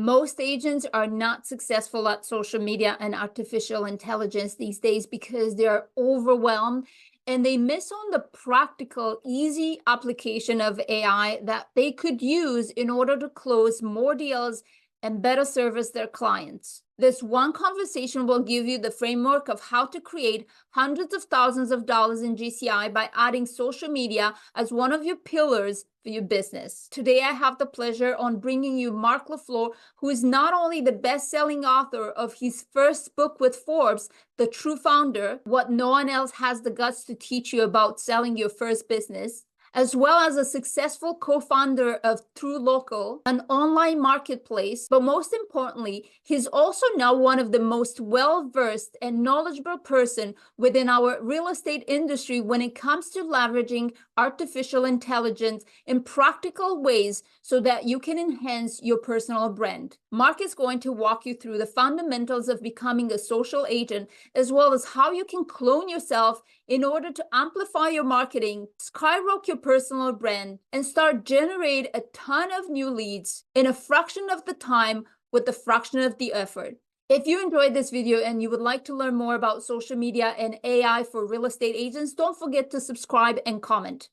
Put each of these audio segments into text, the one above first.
Most agents are not successful at social media and artificial intelligence these days because they are overwhelmed and they miss on the practical, easy application of AI that they could use in order to close more deals and better service their clients. This one conversation will give you the framework of how to create hundreds of thousands of dollars in GCI by adding social media as one of your pillars for your business. Today, I have the pleasure on bringing you Mark Lafleur, who is not only the best-selling author of his first book with Forbes, The True Founder, What No One Else Has the Guts to Teach You About Selling Your First Business, as well as a successful co-founder of True Local, an online marketplace. But most importantly, he's also now one of the most well-versed and knowledgeable person within our real estate industry when it comes to leveraging artificial intelligence in practical ways so that you can enhance your personal brand. Mark is going to walk you through the fundamentals of becoming a social agent, as well as how you can clone yourself in order to amplify your marketing, skyrocket your personal brand, and start generate a ton of new leads in a fraction of the time with a fraction of the effort. If you enjoyed this video and you would like to learn more about social media and AI for real estate agents, don't forget to subscribe and comment.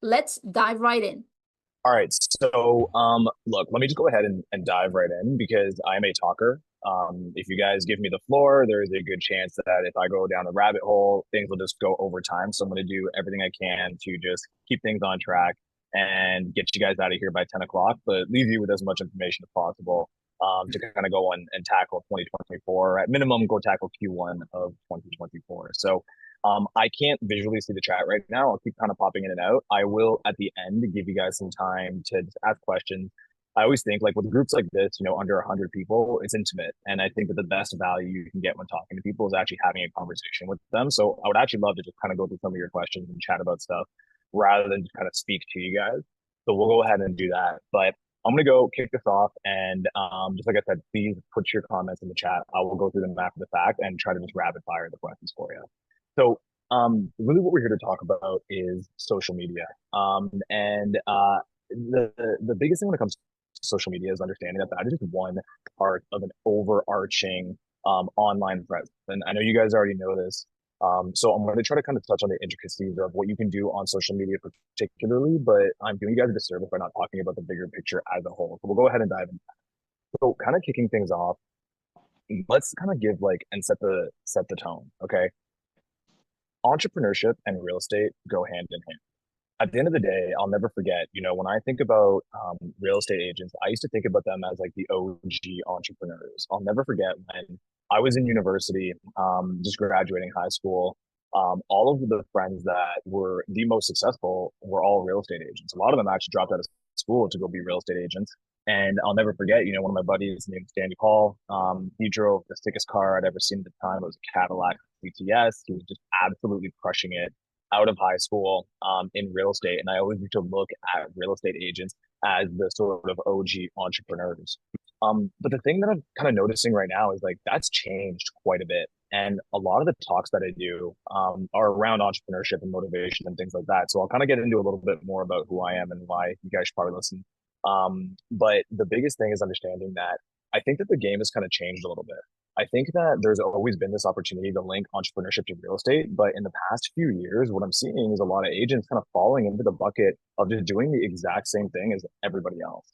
Let's dive right in. All right. So, look, let me just go ahead and dive right in because I'm a talker. If you guys give me the floor, there is a good chance that if I go down a rabbit hole, things will just go over time. So I'm going to do everything I can to just keep things on track and get you guys out of here by 10 o'clock, but leave you with as much information as possible to kind of go on and tackle 2024. At minimum, go tackle Q1 of 2024. So I can't visually see the chat right now. I'll keep kind of popping in and out. I will at the end give you guys some time to ask questions. I always think like with groups like this, under 100 people, it's intimate. And I think that the best value you can get when talking to people is actually having a conversation with them. So I would actually love to just kind of go through some of your questions and chat about stuff rather than just kind of speak to you guys. So we'll go ahead and do that. But I'm going to go kick this off. And just like I said, please put your comments in the chat. I will go through them after the fact and try to just rapid fire the questions for you. So really what we're here to talk about is social media. The biggest thing when it comes to social media is understanding that that is just one part of an overarching online presence. And I know you guys already know this. So I'm going to try to kind of touch on the intricacies of what you can do on social media particularly, but I'm doing you guys a disservice by not talking about the bigger picture as a whole. So we'll go ahead and dive in. So kind of kicking things off, let's kind of give like and set the tone. Okay. Entrepreneurship and real estate go hand in hand. At the end of the day, I'll never forget, when I think about real estate agents, I used to think about them as like the OG entrepreneurs. I'll never forget when I was in university, just graduating high school. All of the friends that were the most successful were all real estate agents. A lot of them actually dropped out of school to go be real estate agents. And I'll never forget, one of my buddies named Danny Paul. He drove the sickest car I'd ever seen at the time. It was a Cadillac CTS. He was just absolutely crushing it out of high school in real estate. And I always used to look at real estate agents as the sort of OG entrepreneurs. But the thing that I'm kind of noticing right now is like that's changed quite a bit. And a lot of the talks that I do are around entrepreneurship and motivation and things like that. So I'll kind of get into a little bit more about who I am and why you guys should probably listen. But the biggest thing is understanding that I think that the game has kind of changed a little bit. I think that there's always been this opportunity to link entrepreneurship to real estate, but in the past few years, what I'm seeing is a lot of agents kind of falling into the bucket of just doing the exact same thing as everybody else.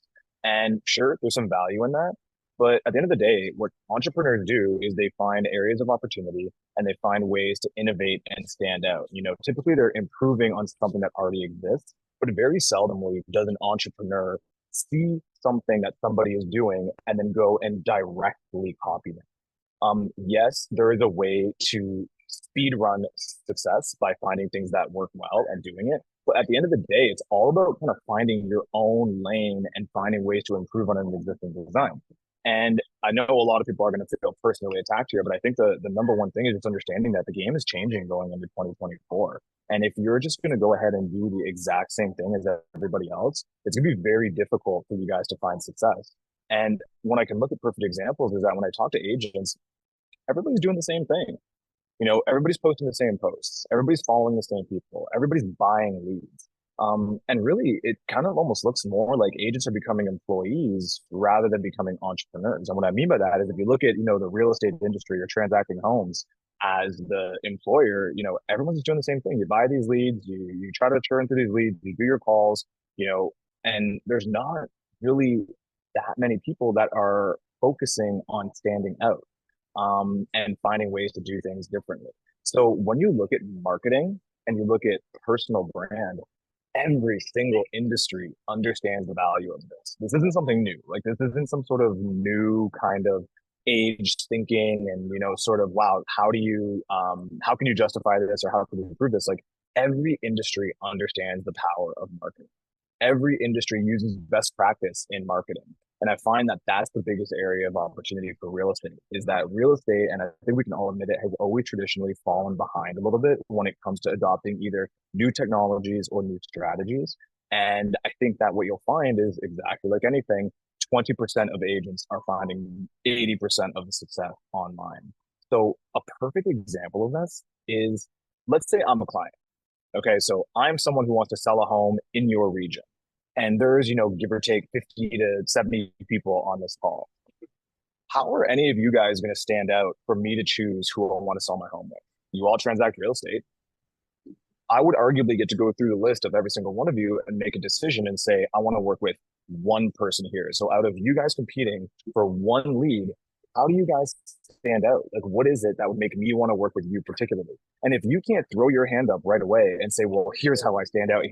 And sure, there's some value in that, but at the end of the day, what entrepreneurs do is they find areas of opportunity and they find ways to innovate and stand out. Typically they're improving on something that already exists, but very seldomly does an entrepreneur see something that somebody is doing and then go and directly copy them. Yes, there is a way to speed run success by finding things that work well and doing it. But at the end of the day, it's all about kind of finding your own lane and finding ways to improve on an existing design. And I know a lot of people are going to feel personally attacked here, but I think the number one thing is just understanding that the game is changing going into 2024. And if you're just going to go ahead and do the exact same thing as everybody else, it's going to be very difficult for you guys to find success. And when I can look at perfect examples is that when I talk to agents, everybody's doing the same thing. Everybody's posting the same posts. Everybody's following the same people. Everybody's buying leads. And really, it kind of almost looks more like agents are becoming employees rather than becoming entrepreneurs. And what I mean by that is if you look at, the real estate industry or transacting homes as the employer, everyone's doing the same thing. You buy these leads, you try to churn through these leads, you do your calls, you know, and there's not really that many people that are focusing on standing out and finding ways to do things differently. So when you look at marketing and you look at personal brand, every single industry understands the value of this. This isn't something new. Like this isn't some sort of new kind of aged thinking and sort of wow, how can you justify this or how can you improve this? Like every industry understands the power of marketing. Every industry uses best practice in marketing. And I find that that's the biggest area of opportunity for real estate is that real estate, and I think we can all admit it, has always traditionally fallen behind a little bit when it comes to adopting either new technologies or new strategies. And I think that what you'll find is exactly like anything, 20% of agents are finding 80% of the success online. So a perfect example of this is, let's say I'm a client. Okay, so I'm someone who wants to sell a home in your region. And there's, give or take 50 to 70 people on this call. How are any of you guys going to stand out for me to choose who I want to sell my home with? You all transact real estate. I would arguably get to go through the list of every single one of you and make a decision and say, I want to work with one person here. So out of you guys competing for one lead, how do you guys stand out? Like, what is it that would make me want to work with you particularly? And if you can't throw your hand up right away and say, well, here's how I stand out,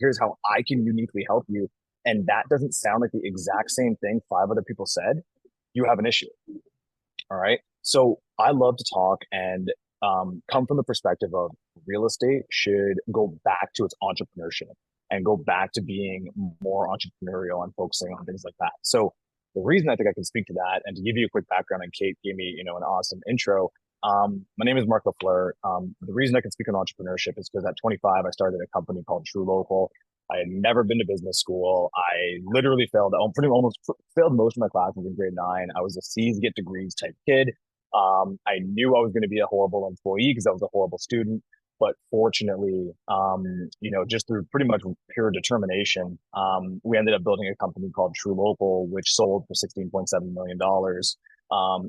here's how I can uniquely help you, and that doesn't sound like the exact same thing five other people said, you have an issue. All right. So I love to talk and come from the perspective of real estate should go back to its entrepreneurship and go back to being more entrepreneurial and focusing on things like that. So the reason I think I can speak to that and to give you a quick background, and Kate gave me, an awesome intro. My name is Mark Lafleur. The reason I can speak on entrepreneurship is because at 25, I started a company called True Local. I had never been to business school. I literally failed, pretty almost failed most of my classes in grade 9. I was a C's get degrees type kid. I knew I was going to be a horrible employee because I was a horrible student. But fortunately, just through pretty much pure determination, we ended up building a company called True Local, which sold for $16.7 million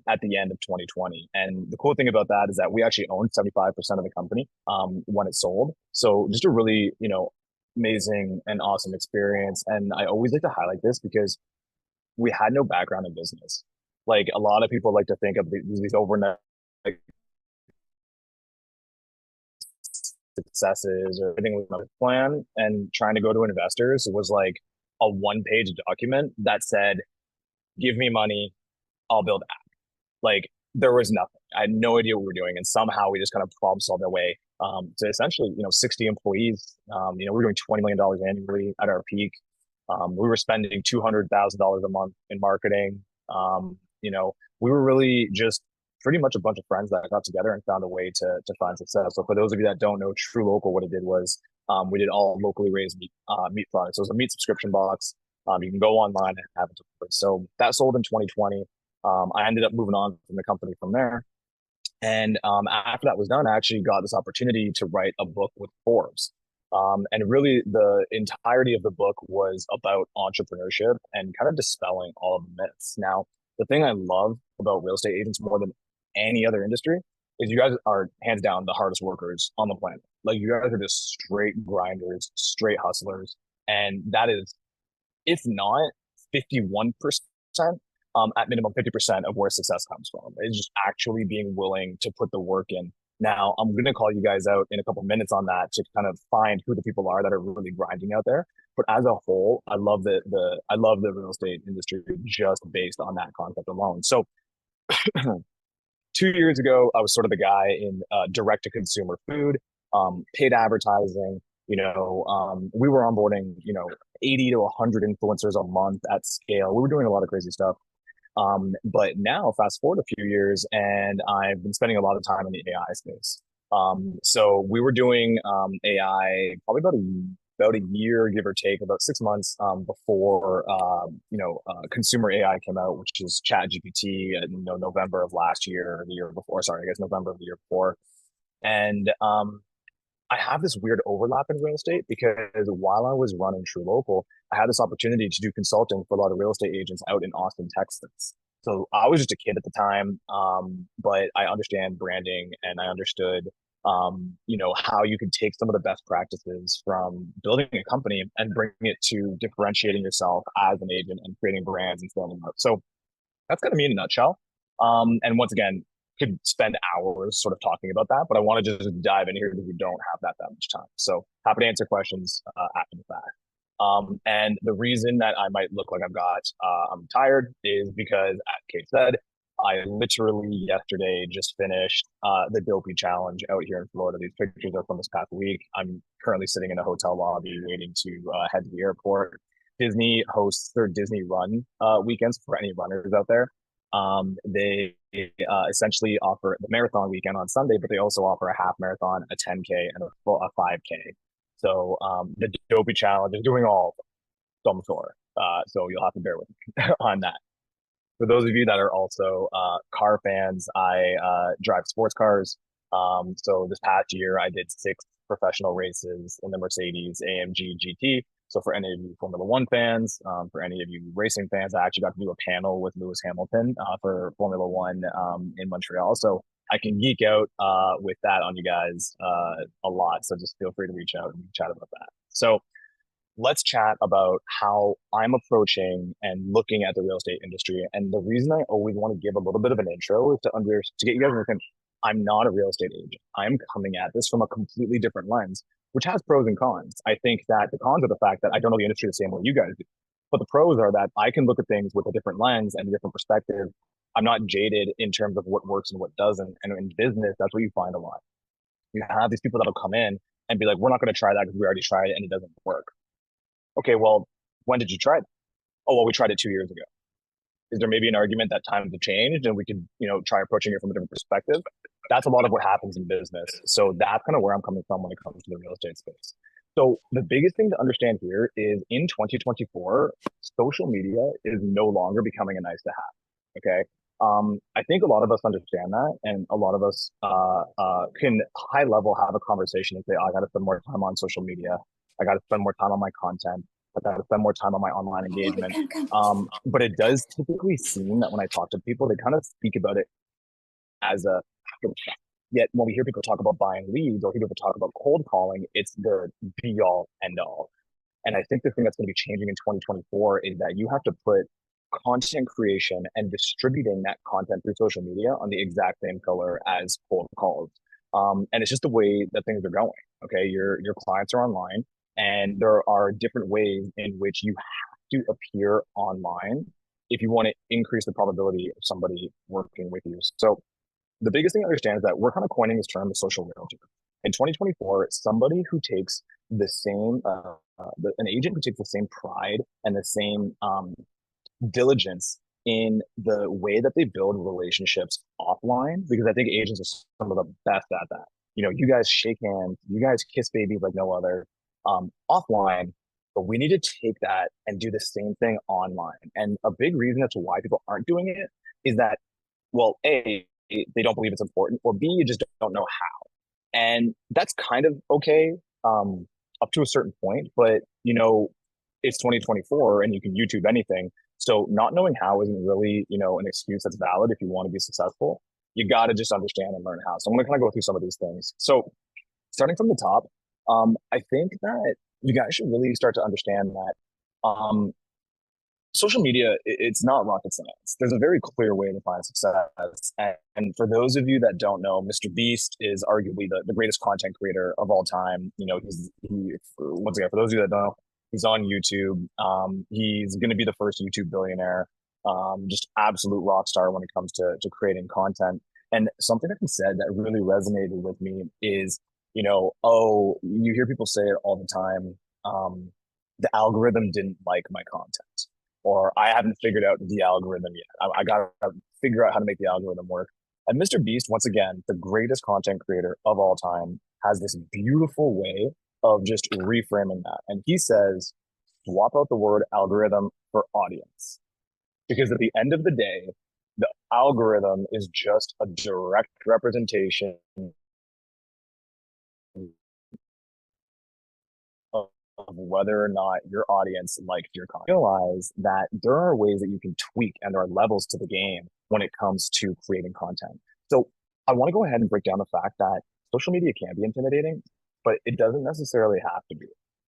at the end of 2020. And the cool thing about that is that we actually owned 75% of the company when it sold. So just a really, amazing and awesome experience. And I always like to highlight this because we had no background in business. Like a lot of people like to think of these overnight like, successes or everything with my plan, and trying to go to investors was like a one-page document that said, give me money, I'll build app. Like there was nothing. I had no idea what we were doing. And somehow we just kind of problem solved our way to essentially, 60 employees. We were doing $20 million annually at our peak. We were spending $200,000 a month in marketing. We were really just pretty much a bunch of friends that got together and found a way to find success. So for those of you that don't know, True Local, what it did was we did all locally raised meat products. So it was a meat subscription box. You can go online and have it delivered. So that sold in 2020. I ended up moving on from the company from there. And after that was done, I actually got this opportunity to write a book with Forbes. And really, the entirety of the book was about entrepreneurship and kind of dispelling all of the myths. Now, the thing I love about real estate agents more than any other industry is you guys are hands down the hardest workers on the planet. Like you guys are just straight grinders, straight hustlers. And that is, if not 51%, at minimum 50% of where success comes from. It's just actually being willing to put the work in. Now, I'm going to call you guys out in a couple minutes on that to kind of find who the people are that are really grinding out there. But as a whole, I love the real estate industry just based on that concept alone. So 2 years ago, I was sort of the guy in direct to consumer food, paid advertising. We were onboarding, 80 to 100 influencers a month at scale. We were doing a lot of crazy stuff. But now, fast forward a few years, and I've been spending a lot of time in the AI space. So we were doing AI probably about a year, give or take, about 6 months before consumer AI came out, which is Chat GPT in November of last year, or the year before. Sorry, I guess November of the year before. And I have this weird overlap in real estate because while I was running True Local, I had this opportunity to do consulting for a lot of real estate agents out in Austin, Texas. So I was just a kid at the time, but I understand branding and I understood, how you could take some of the best practices from building a company and bring it to differentiating yourself as an agent and creating brands and standing out. So that's kind of me in a nutshell. And once again, could spend hours sort of talking about that, but I want to just dive in here because we don't have that much time. So happy to answer questions after the fact. And the reason that I might look like I'm tired is because, as Kate said, I literally yesterday just finished the Dopey Challenge out here in Florida. These pictures are from this past week. I'm currently sitting in a hotel lobby waiting to head to the airport. Disney hosts their Disney Run weekends for any runners out there. They essentially offer the marathon weekend on Sunday, but they also offer a half marathon, a 10K, and a 5K. So the Dopey Challenge is doing all of them tour. So you'll have to bear with me on that. For those of you that are also car fans, I drive sports cars. So this past year, I did 6 professional races in the Mercedes AMG GT. So for any of you Formula One fans, for any of you racing fans, I actually got to do a panel with Lewis Hamilton for Formula One in Montreal. So I can geek out with that on you guys a lot. So just feel free to reach out and chat about that. So let's chat about how I'm approaching and looking at the real estate industry. And the reason I always want to give a little bit of an intro is to get you guys to think I'm not a real estate agent. I'm coming at this from a completely different lens, which has pros and cons. I think that the cons are the fact that I don't know the industry the same way you guys do. But the pros are that I can look at things with a different lens and a different perspective. I'm not jaded in terms of what works and what doesn't. And in business, that's what you find a lot. You have these people that'll come in and be like, we're not going to try that because we already tried it and it doesn't work. Okay, well, when did you try it? Oh, well, we tried it 2 years ago. Is there maybe an argument that times have changed and we could, try approaching it from a different perspective? That's a lot of what happens in business. So that's kind of where I'm coming from when it comes to the real estate space. So the biggest thing to understand here is in 2024, social media is no longer becoming a nice to have. Okay. I think a lot of us understand that, and a lot of us can high level have a conversation and say, oh, I got to spend more time on social media. I got to spend more time on my content. I got to spend more time on my online engagement. But it does typically seem that when I talk to people, they kind of speak about it as a yet when we hear people talk about buying leads or hear people talk about cold calling, it's the be all end all. And I think the thing that's going to be changing in 2024 is that you have to put content creation and distributing that content through social media on the exact same color as cold calls. And it's just the way that things are going. Okay, your clients are online, and there are different ways in which you have to appear online if you want to increase the probability of somebody working with you. So the biggest thing to understand is that we're kind of coining this term the social realtor. In 2024, somebody who takes the same, an agent who takes the same pride and the same diligence in the way that they build relationships offline, because I think agents are some of the best at that. You guys shake hands, you guys kiss babies like no other offline, but we need to take that and do the same thing online. And a big reason as to why people aren't doing it is that, well, A, they don't believe it's important, or B, you just don't know how. And that's kind of okay up to a certain point, but it's 2024 and you can YouTube anything. So not knowing how isn't really, an excuse that's valid if you want to be successful. You got to just understand and learn how. So I'm going to kind of go through some of these things. So starting from the top, I think that you guys should really start to understand that social media, it's not rocket science. There's a very clear way to find success. And for those of you that don't know, Mr. Beast is arguably the greatest content creator of all time. Once again, for those of you that don't know, he's on YouTube. He's going to be the first YouTube billionaire. Just absolute rock star when it comes to creating content. And something that he said that really resonated with me is, you hear people say it all the time. The algorithm didn't like my content, or I haven't figured out the algorithm yet. I got to figure out how to make the algorithm work. And Mr. Beast, once again, the greatest content creator of all time, has this beautiful way of just reframing that. And he says, swap out the word algorithm for audience. Because at the end of the day, the algorithm is just a direct representation whether or not your audience liked your content. Realize that there are ways that you can tweak and there are levels to the game when it comes to creating content. So I want to go ahead and break down the fact that social media can be intimidating, but it doesn't necessarily have to be.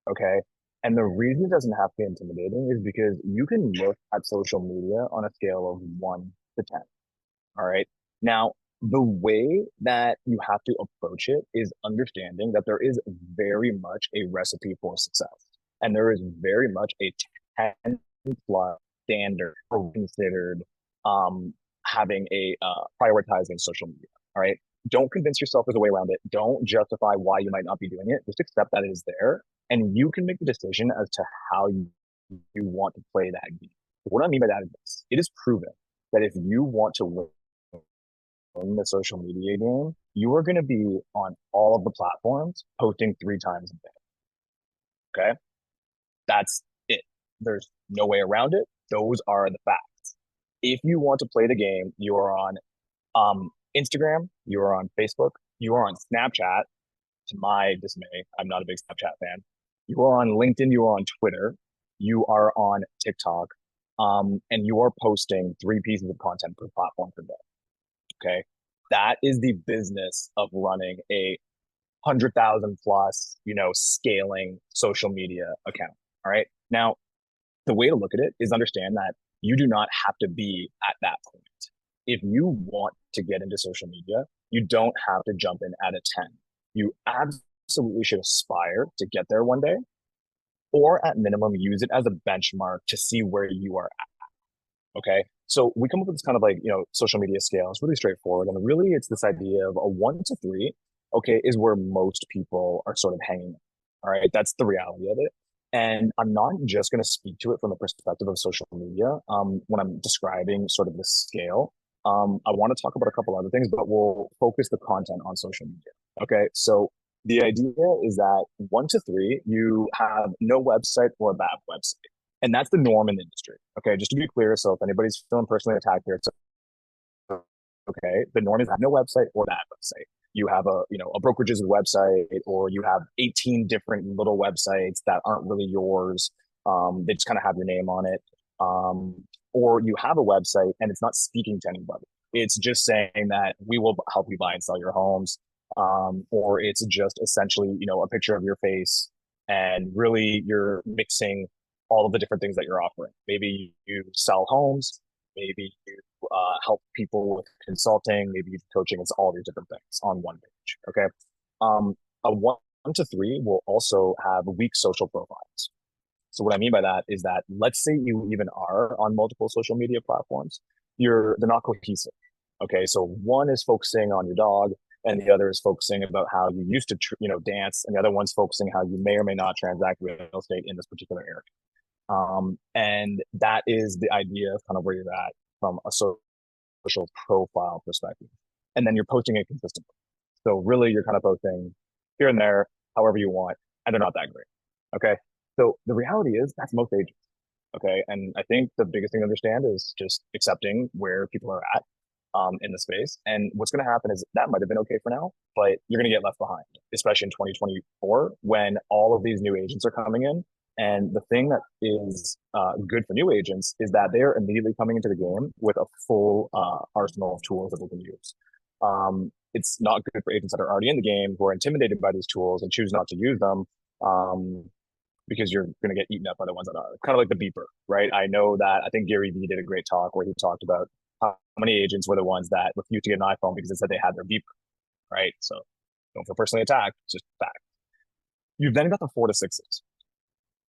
Okay. And the reason it doesn't have to be intimidating is because you can look at social media on a scale of 1 to 10. All right. Now, the way that you have to approach it is understanding that there is very much a recipe for success. And there is very much a 10 plus standard for considered having a prioritizing social media. All right. Don't convince yourself there's a way around it. Don't justify why you might not be doing it. Just accept that it is there. And you can make the decision as to how you want to play that game. What I mean by that is this: it is proven that if you want to win in the social media game, you are going to be on all of the platforms posting 3 times a day. Okay. That's it. There's no way around it. Those are the facts. If you want to play the game, you are on Instagram, you are on Facebook, you are on Snapchat. To my dismay, I'm not a big Snapchat fan. You are on LinkedIn, you are on Twitter, you are on TikTok, and you are posting 3 pieces of content per platform per day. Okay. That is the business of running a 100,000 plus, scaling social media account. All right. Now, the way to look at it is understand that you do not have to be at that point. If you want to get into social media, you don't have to jump in at a 10. You absolutely should aspire to get there one day, or at minimum, use it as a benchmark to see where you are at. Okay. So we come up with this kind of social media scale. It's really straightforward. And really, it's this idea of a 1 to 3, okay, is where most people are sort of hanging. All right. That's the reality of it. And I'm not just going to speak to it from the perspective of social media when I'm describing sort of the scale. I want to talk about a couple other things, but we'll focus the content on social media. Okay. So the idea is that 1 to 3, you have no website or a bad website. And that's the norm in the industry. Okay. Just to be clear. So if anybody's feeling personally attacked here, it's okay. The norm is have no website or bad website. You have a brokerage's website, or you have 18 different little websites that aren't really yours. They just kind of have your name on it. Or you have a website and it's not speaking to anybody. It's just saying that we will help you buy and sell your homes. Or it's just essentially, a picture of your face, and really you're mixing all of the different things that you're offering. Maybe you sell homes, maybe you help people with consulting, maybe you do coaching. It's all these different things on one page. Okay. A 1 to 3 will also have weak social profiles. So what I mean by that is that, let's say you even are on multiple social media platforms, they're not cohesive. Okay. So one is focusing on your dog, and the other is focusing about how you used to, dance, and the other one's focusing how you may or may not transact real estate in this particular area. And that is the idea of kind of where you're at from a social profile perspective. And then you're posting it consistently. So really you're kind of posting here and there, however you want, and they're not that great. Okay. So the reality is that's most agents. Okay. And I think the biggest thing to understand is just accepting where people are at in the space. And what's going to happen is that might have been okay for now, but you're going to get left behind, especially in 2024 when all of these new agents are coming in. And the thing that is good for new agents is that they're immediately coming into the game with a full arsenal of tools that they can use. It's not good for agents that are already in the game who are intimidated by these tools and choose not to use them, because you're going to get eaten up by the ones that are kind of like the beeper, right? I know that I think Gary Vee did a great talk where he talked about how many agents were the ones that refused to get an iPhone because they said they had their beeper, right? So don't feel personally attacked, it's just fact. You've then got the 4 to 6s.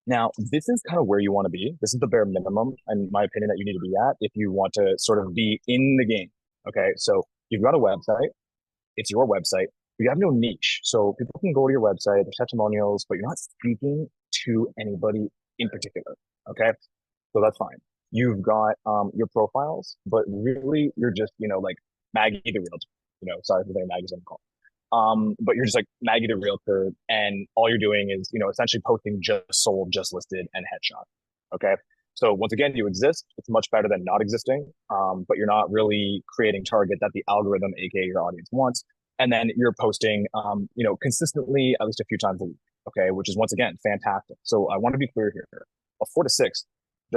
Now, this is kind of where you want to be. This is the bare minimum, in my opinion, that you need to be at if you want to sort of be in the game. Okay. So you've got a website. It's your website. But you have no niche. So people can go to your website, there's testimonials, but you're not speaking to anybody in particular. Okay. So that's fine. You've got your profiles, but really you're just, like Maggie the Realtor. Sorry for saying Maggie's on the call. But you're just like Maggie the Realtor, and all you're doing is, essentially posting just sold, just listed, and headshot. Okay. So once again, you exist. It's much better than not existing. But you're not really creating target that the algorithm, aka your audience, wants. And then you're posting, consistently at least a few times a week. Okay, which is once again fantastic. So I want to be clear here. A 4 to 6,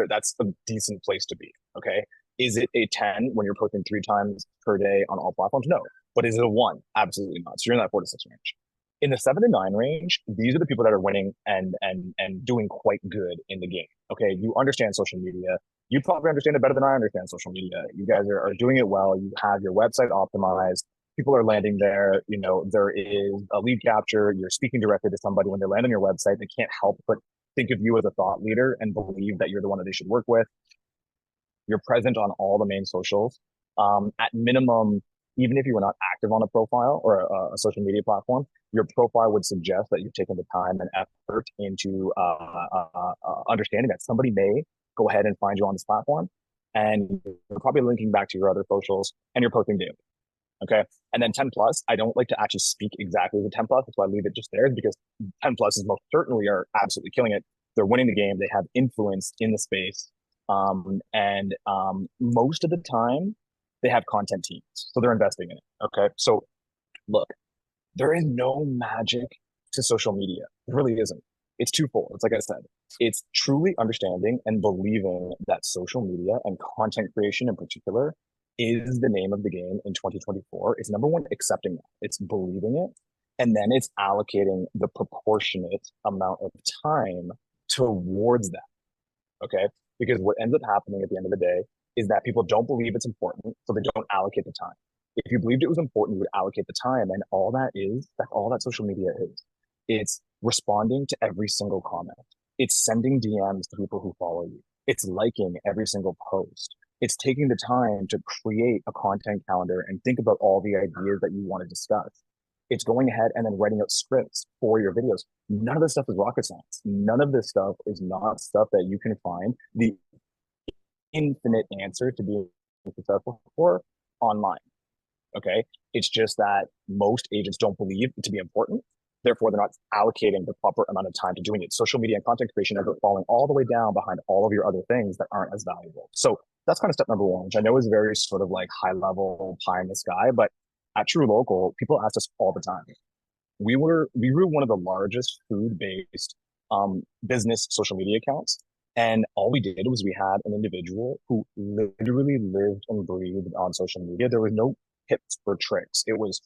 that's a decent place to be. Okay. Is it a 10 when you're posting 3 times per day on all platforms? No. But is it a 1? Absolutely not. So you're in that 4 to 6 range. In the 7 to 9 range, these are the people that are winning and doing quite good in the game. Okay. You understand social media. You probably understand it better than I understand social media. You guys are doing it well. You have your website optimized. People are landing there. There is a lead capture. You're speaking directly to somebody when they land on your website. They can't help but think of you as a thought leader and believe that you're the one that they should work with. You're present on all the main socials. At minimum, even if you were not active on a profile or a social media platform, your profile would suggest that you've taken the time and effort into understanding that somebody may go ahead and find you on this platform. And you're probably linking back to your other socials and you're posting daily. Okay. And then 10 plus, I don't like to actually speak exactly the 10 plus. That's why I leave it just there, because 10 plus is most certainly are absolutely killing it. They're winning the game. They have influence in the space. And most of the time they have content teams. So they're investing in it. Okay. So look, there is no magic to social media. There really isn't. It's twofold. It's like I said, it's truly understanding and believing that social media and content creation in particular is the name of the game in 2024. It's number one, accepting that. It's believing it. And then it's allocating the proportionate amount of time towards that. Okay. Because what ends up happening at the end of the day is that people don't believe it's important, so they don't allocate the time. If you believed it was important, you would allocate the time. And that's all that social media is. It's responding to every single comment. It's sending DMs to people who follow you. It's liking every single post. It's taking the time to create a content calendar and think about all the ideas that you want to discuss. It's going ahead and then writing out scripts for your videos. None of this stuff is rocket science. None of this stuff is not stuff that you can find the infinite answer to being successful for online. Okay. It's just that most agents don't believe it to be important. Therefore, they're not allocating the proper amount of time to doing it. Social media and content creation are falling all the way down behind all of your other things that aren't as valuable. So that's kind of step number one, which I know is very sort of like high level pie in the sky, but at True Local, people ask us all the time. We were one of the largest food based business social media accounts. And all we did was we had an individual who literally lived and breathed on social media. There was no tips or tricks. It was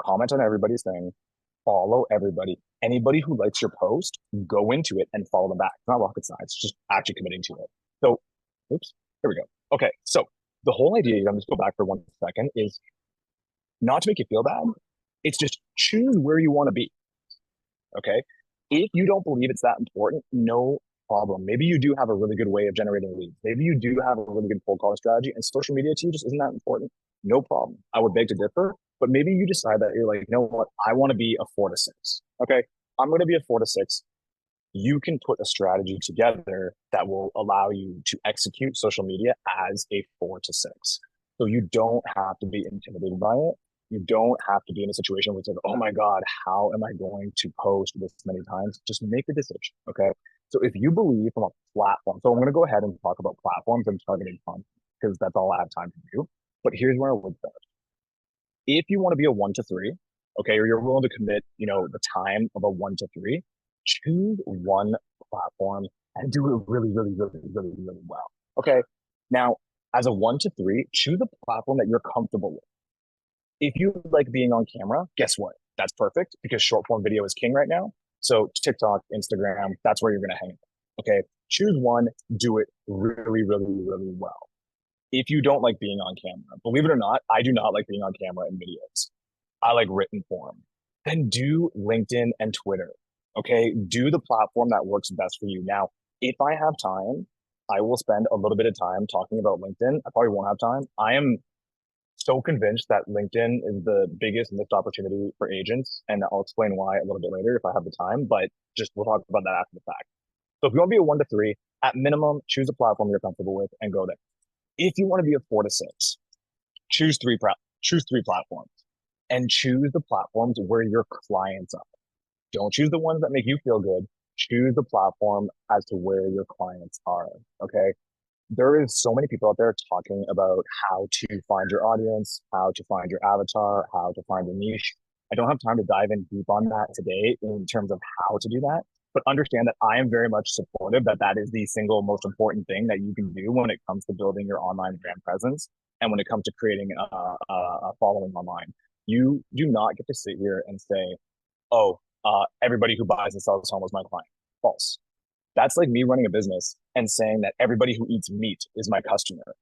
comment on everybody's thing, follow everybody. Anybody who likes your post, go into it and follow them back. It's not rocket science, it's just actually committing to it. So, oops, here we go. Okay, so the whole idea, I'm just go back for 1 second, is not to make you feel bad. It's just choose where you want to be. Okay. If you don't believe it's that important, no problem. Maybe you do have a really good way of generating leads. Maybe you do have a really good cold call strategy and social media to you just isn't that important. No problem. I would beg to differ, but maybe you decide that you're like, you know what? I want to be a 4 to 6. Okay. I'm going to be a 4 to 6. You can put a strategy together that will allow you to execute social media as a 4 to 6. So you don't have to be intimidated by it. You don't have to be in a situation where it's like, oh my God, how am I going to post this many times? Just make a decision. Okay. So if you believe from a platform, so I'm going to go ahead and talk about platforms and targeting content because that's all I have time to do. But here's where I would start. If you want to be a 1 to 3, okay, or you're willing to commit, the time of a 1 to 3, choose one platform and do it really, really, really, really, really well. Okay. Now, as a 1 to 3, choose a platform that you're comfortable with. If you like being on camera, guess what? That's perfect because short form video is king right now. So TikTok, Instagram, that's where you're going to hang. Okay. Choose one, do it really, really, really well. If you don't like being on camera, believe it or not, I do not like being on camera in videos. I like written form. Then do LinkedIn and Twitter. Okay. Do the platform that works best for you. Now, if I have time, I will spend a little bit of time talking about LinkedIn. I probably won't have time. I am so convinced that LinkedIn is the biggest missed opportunity for agents. And I'll explain why a little bit later if I have the time, but just we'll talk about that after the fact. So if you want to be a 1 to 3, at minimum, choose a platform you're comfortable with and go there. If you want to be a 4 to 6, choose choose 3 platforms and choose the platforms where your clients are. Don't choose the ones that make you feel good. Choose the platform as to where your clients are. Okay. There is so many people out there talking about how to find your audience, how to find your avatar, how to find a niche. I don't have time to dive in deep on that today in terms of how to do that, but understand that I am very much supportive that that is the single most important thing that you can do when it comes to building your online brand presence and when it comes to creating a following online. You do not get to sit here and say, oh, everybody who buys and sells home is my client. False. That's like me running a business and saying that everybody who eats meat is my customer.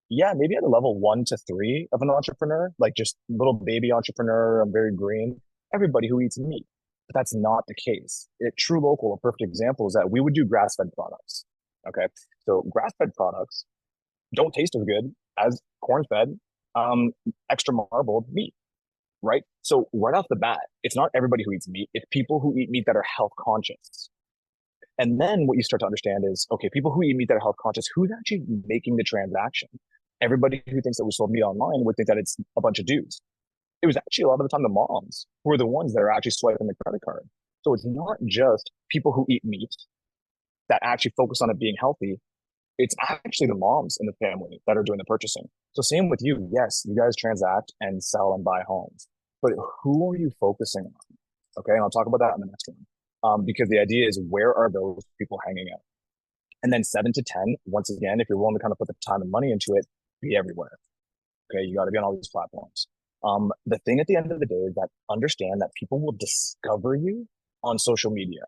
Yeah, maybe at a level 1 to 3 of an entrepreneur, like just little baby entrepreneur, I'm very green, everybody who eats meat. But that's not the case. At True Local, a perfect example is that we would do grass-fed products. Okay. So grass-fed products don't taste as good as corn-fed, extra marbled meat, right? So right off the bat, it's not everybody who eats meat, it's people who eat meat that are health conscious. And then what you start to understand is, okay, people who eat meat that are health conscious, who's actually making the transaction? Everybody who thinks that we sold meat online would think that it's a bunch of dudes. It was actually a lot of the time the moms who are the ones that are actually swiping the credit card. So it's not just people who eat meat that actually focus on it being healthy. It's actually the moms in the family that are doing the purchasing. So same with you. Yes, you guys transact and sell and buy homes, but who are you focusing on? Okay, and I'll talk about that in the next one. Because the idea is where are those people hanging out? And then 7 to 10, once again, if you're willing to kind of put the time and money into it, be everywhere. Okay, you got to be on all these platforms. The thing at the end of the day is that understand that people will discover you on social media.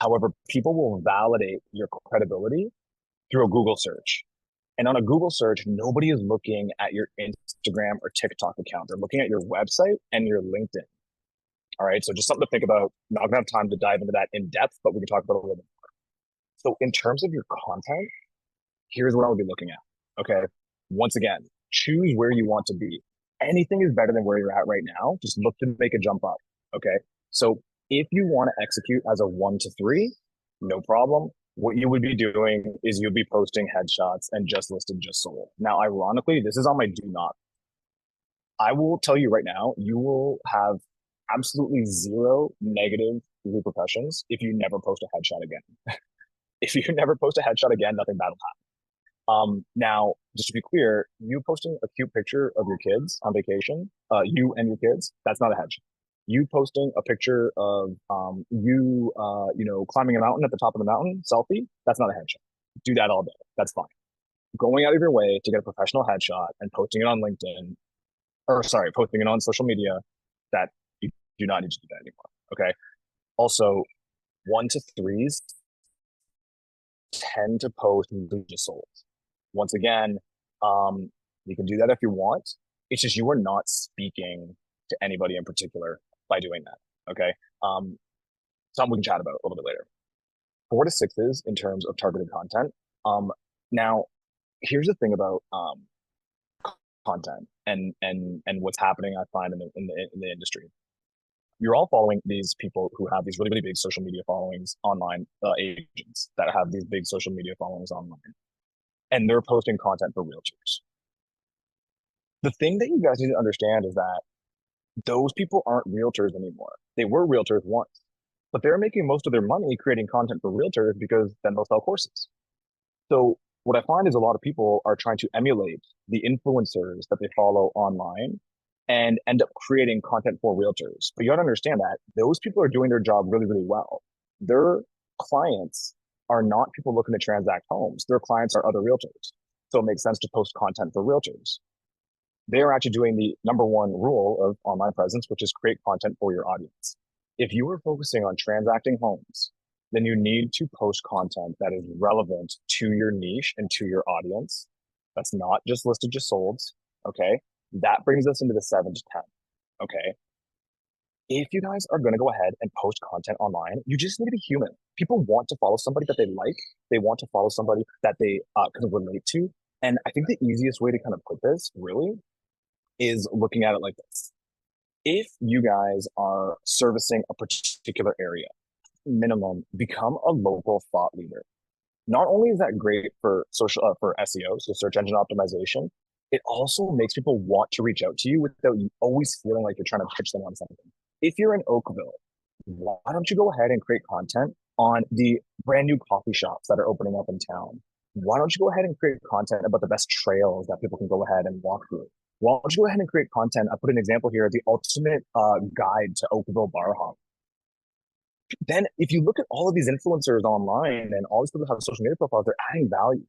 However, people will validate your credibility through a Google search. And on a Google search, nobody is looking at your Instagram or TikTok account. They're looking at your website and your LinkedIn. All right. So just something to think about. I'm not going to have time to dive into that in depth, but we can talk about it a little bit more. So in terms of your content, here's what I'll be looking at. Okay. Once again, choose where you want to be. Anything is better than where you're at right now. Just look to make a jump up. Okay. So if you want to execute as a 1 to 3, no problem. What you would be doing is you'll be posting headshots and just listed, just sold. Now, ironically, this is on my do not. I will tell you right now, you will have absolutely zero negative repercussions if you never post a headshot again. If you never post a headshot again, nothing bad will happen. Now, just to be clear, you posting a cute picture of your kids on vacation, you and your kids, that's not a headshot. You posting a picture of climbing a mountain at the top of the mountain, selfie, that's not a headshot. Do that all day. That's fine. Going out of your way to get a professional headshot and posting it on LinkedIn, or sorry, posting it on social media, that you do not need to do that anymore. Okay. Also, 1 to 3s tend to post just sold. Once again, you can do that if you want. It's just you are not speaking to anybody in particular by doing that. Okay. Something we can chat about a little bit later. 4 to 6s in terms of targeted content. Now, here's the thing about content and what's happening. I find in the industry, you're all following these people who have these really, really big social media followings online, agents that have these big social media followings online, and they're posting content for realtors. The thing that you guys need to understand is that those people aren't realtors anymore. They were realtors once, but they're making most of their money creating content for realtors because then they'll sell courses. So what I find is a lot of people are trying to emulate the influencers that they follow online and end up creating content for realtors. But you got to understand that those people are doing their job really, really well. Their clients are not people looking to transact homes. Their clients are other realtors. So it makes sense to post content for realtors. They are actually doing the number one rule of online presence, which is create content for your audience. If you are focusing on transacting homes, then you need to post content that is relevant to your niche and to your audience. That's not just listed, just sold. Okay. That brings us into the 7 to 10. Okay. If you guys are going to go ahead and post content online, you just need to be human. People want to follow somebody that they like. They want to follow somebody that they kind of relate to. And I think the easiest way to kind of put this really is looking at it like this. If you guys are servicing a particular area, minimum, become a local thought leader. Not only is that great for social for SEO, so search engine optimization, it also makes people want to reach out to you without you always feeling like you're trying to pitch them on something. If you're in Oakville, why don't you go ahead and create content on the brand new coffee shops that are opening up in town? Why don't you go ahead and create content about the best trails that people can go ahead and walk through? Why don't you go ahead and create content? I put an example here, the ultimate guide to Oakville bar hop. Then if you look at all of these influencers online and all these people who have social media profiles, they're adding value.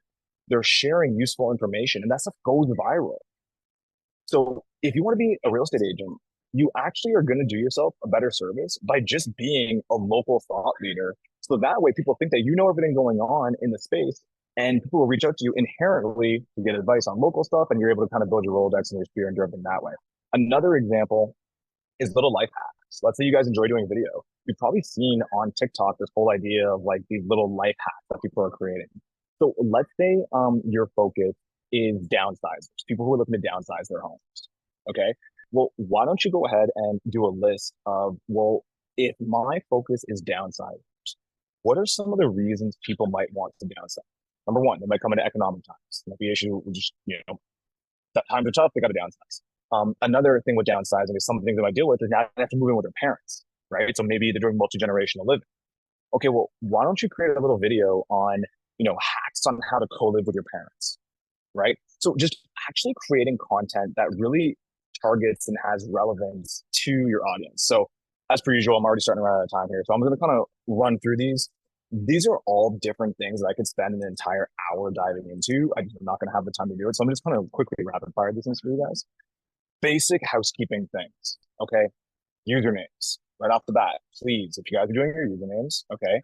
They're sharing useful information, and that stuff goes viral. So if you want to be a real estate agent, you actually are going to do yourself a better service by just being a local thought leader. So that way people think that you know everything going on in the space, and people will reach out to you inherently to get advice on local stuff, and you're able to kind of build your Rolodex and your sphere and everything that way. Another example is little life hacks. Let's say you guys enjoy doing video. You've probably seen on TikTok this whole idea of like these little life hacks that people are creating. So let's say your focus is downsizers, people who are looking to downsize their homes. Okay. Well, why don't you go ahead and do a list of, well, if my focus is downsizers, what are some of the reasons people might want to downsize? Number one, they might come into economic times. Might be issue, just, that times are tough, they got to downsize. Another thing with downsizing is some things they might deal with is now they have to move in with their parents, right? So maybe they're doing multi-generational living. Okay, well, why don't you create a little video on, hacks on how to co-live with your parents, right? So just actually creating content that really targets and has relevance to your audience. So as per usual, I'm already starting to run out of time here. So I'm going to kind of run through these. These are all different things that I could spend an entire hour diving into. I'm not going to have the time to do it. So I'm just kind of quickly rapid fire these things for you guys. Basic housekeeping things. Okay. Usernames right off the bat. Please, if you guys are doing your usernames, okay,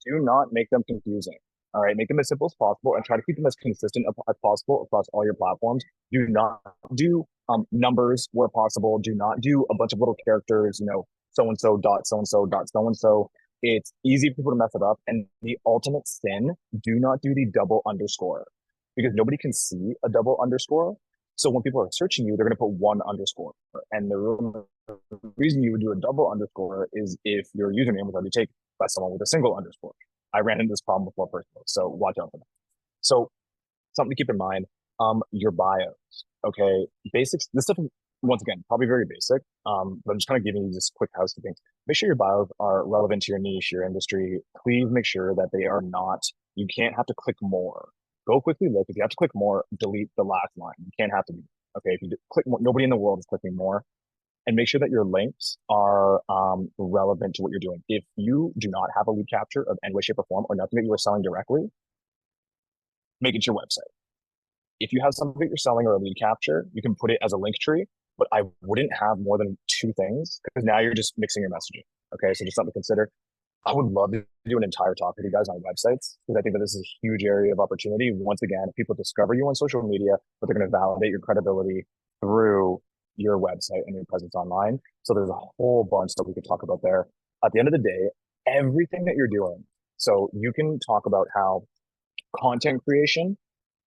do not make them confusing. All right. Make them as simple as possible and try to keep them as consistent as possible across all your platforms. Do not do numbers where possible. Do not do a bunch of little characters, so and so dot so and so dot so and so. It's easy for people to mess it up. And the ultimate sin, do not do the double underscore because nobody can see a double underscore. So when people are searching you, they're going to put one underscore. And the reason you would do a double underscore is if your username was already taken by someone with a single underscore. I ran into this problem before personally, so watch out for that. So something to keep in mind, your bios. Okay, basics. This stuff, once again, probably very basic. But I'm just kind of giving you this quick housekeeping. Make sure your bios are relevant to your niche, your industry. Please make sure that they are not. You can't have to click more. Go quickly look. If you have to click more, delete the last line. You can't have to be. Okay, if you click more, nobody in the world is clicking more. And make sure that your links are relevant to what you're doing. If you do not have a lead capture of any way, shape, or form, or nothing that you are selling directly, make it your website. If you have something that you're selling or a lead capture, you can put it as a link tree, but I wouldn't have more than two things because now you're just mixing your messaging. Okay, so just something to consider. I would love to do an entire talk with you guys on websites because I think that this is a huge area of opportunity. Once again, people discover you on social media, but they're going to validate your credibility through your website and your presence online. So there's a whole bunch that we could talk about there. At the end of the day, everything that you're doing. So you can talk about how content creation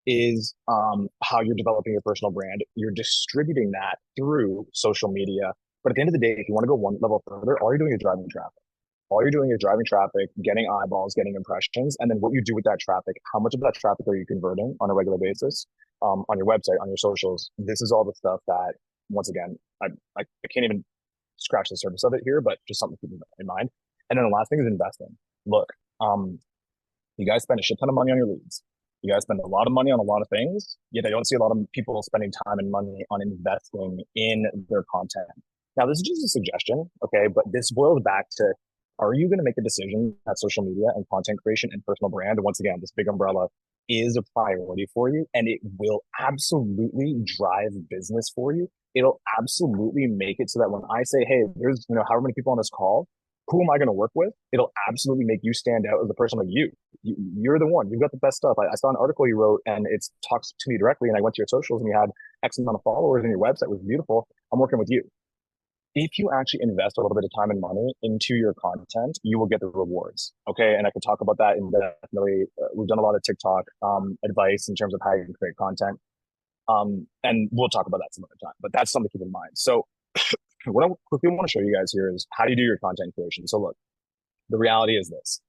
is how you're developing your personal brand. You're distributing that through social media. But at the end of the day, if you want to go one level further, all you're doing is driving traffic. All you're doing is driving traffic, getting eyeballs, getting impressions, and then what you do with that traffic, how much of that traffic are you converting on a regular basis on your website, on your socials? This is all the stuff that, once again, I can't even scratch the surface of it here, but just something to keep in mind. And then the last thing is investing. Look, you guys spend a shit ton of money on your leads. You guys spend a lot of money on a lot of things, yet I don't see a lot of people spending time and money on investing in their content. Now, this is just a suggestion, okay? But this boils back to, are you going to make a decision that social media and content creation and personal brand, once again, this big umbrella, is a priority for you, and it will absolutely drive business for you. It'll absolutely make it so that when I say, hey, there's, however many people on this call, who am I going to work with? It'll absolutely make you stand out as a person like you. You're the one. You've got the best stuff. I saw an article you wrote, and it talks to me directly. And I went to your socials, and you had X amount of followers, and your website was beautiful. I'm working with you. If you actually invest a little bit of time and money into your content, you will get the rewards. Okay. And I could talk about that in definitely. We've done a lot of TikTok advice in terms of how you can create content. And we'll talk about that some other time, but that's something to keep in mind. So what I quickly want to show you guys here is how do you do your content creation? So look, the reality is this.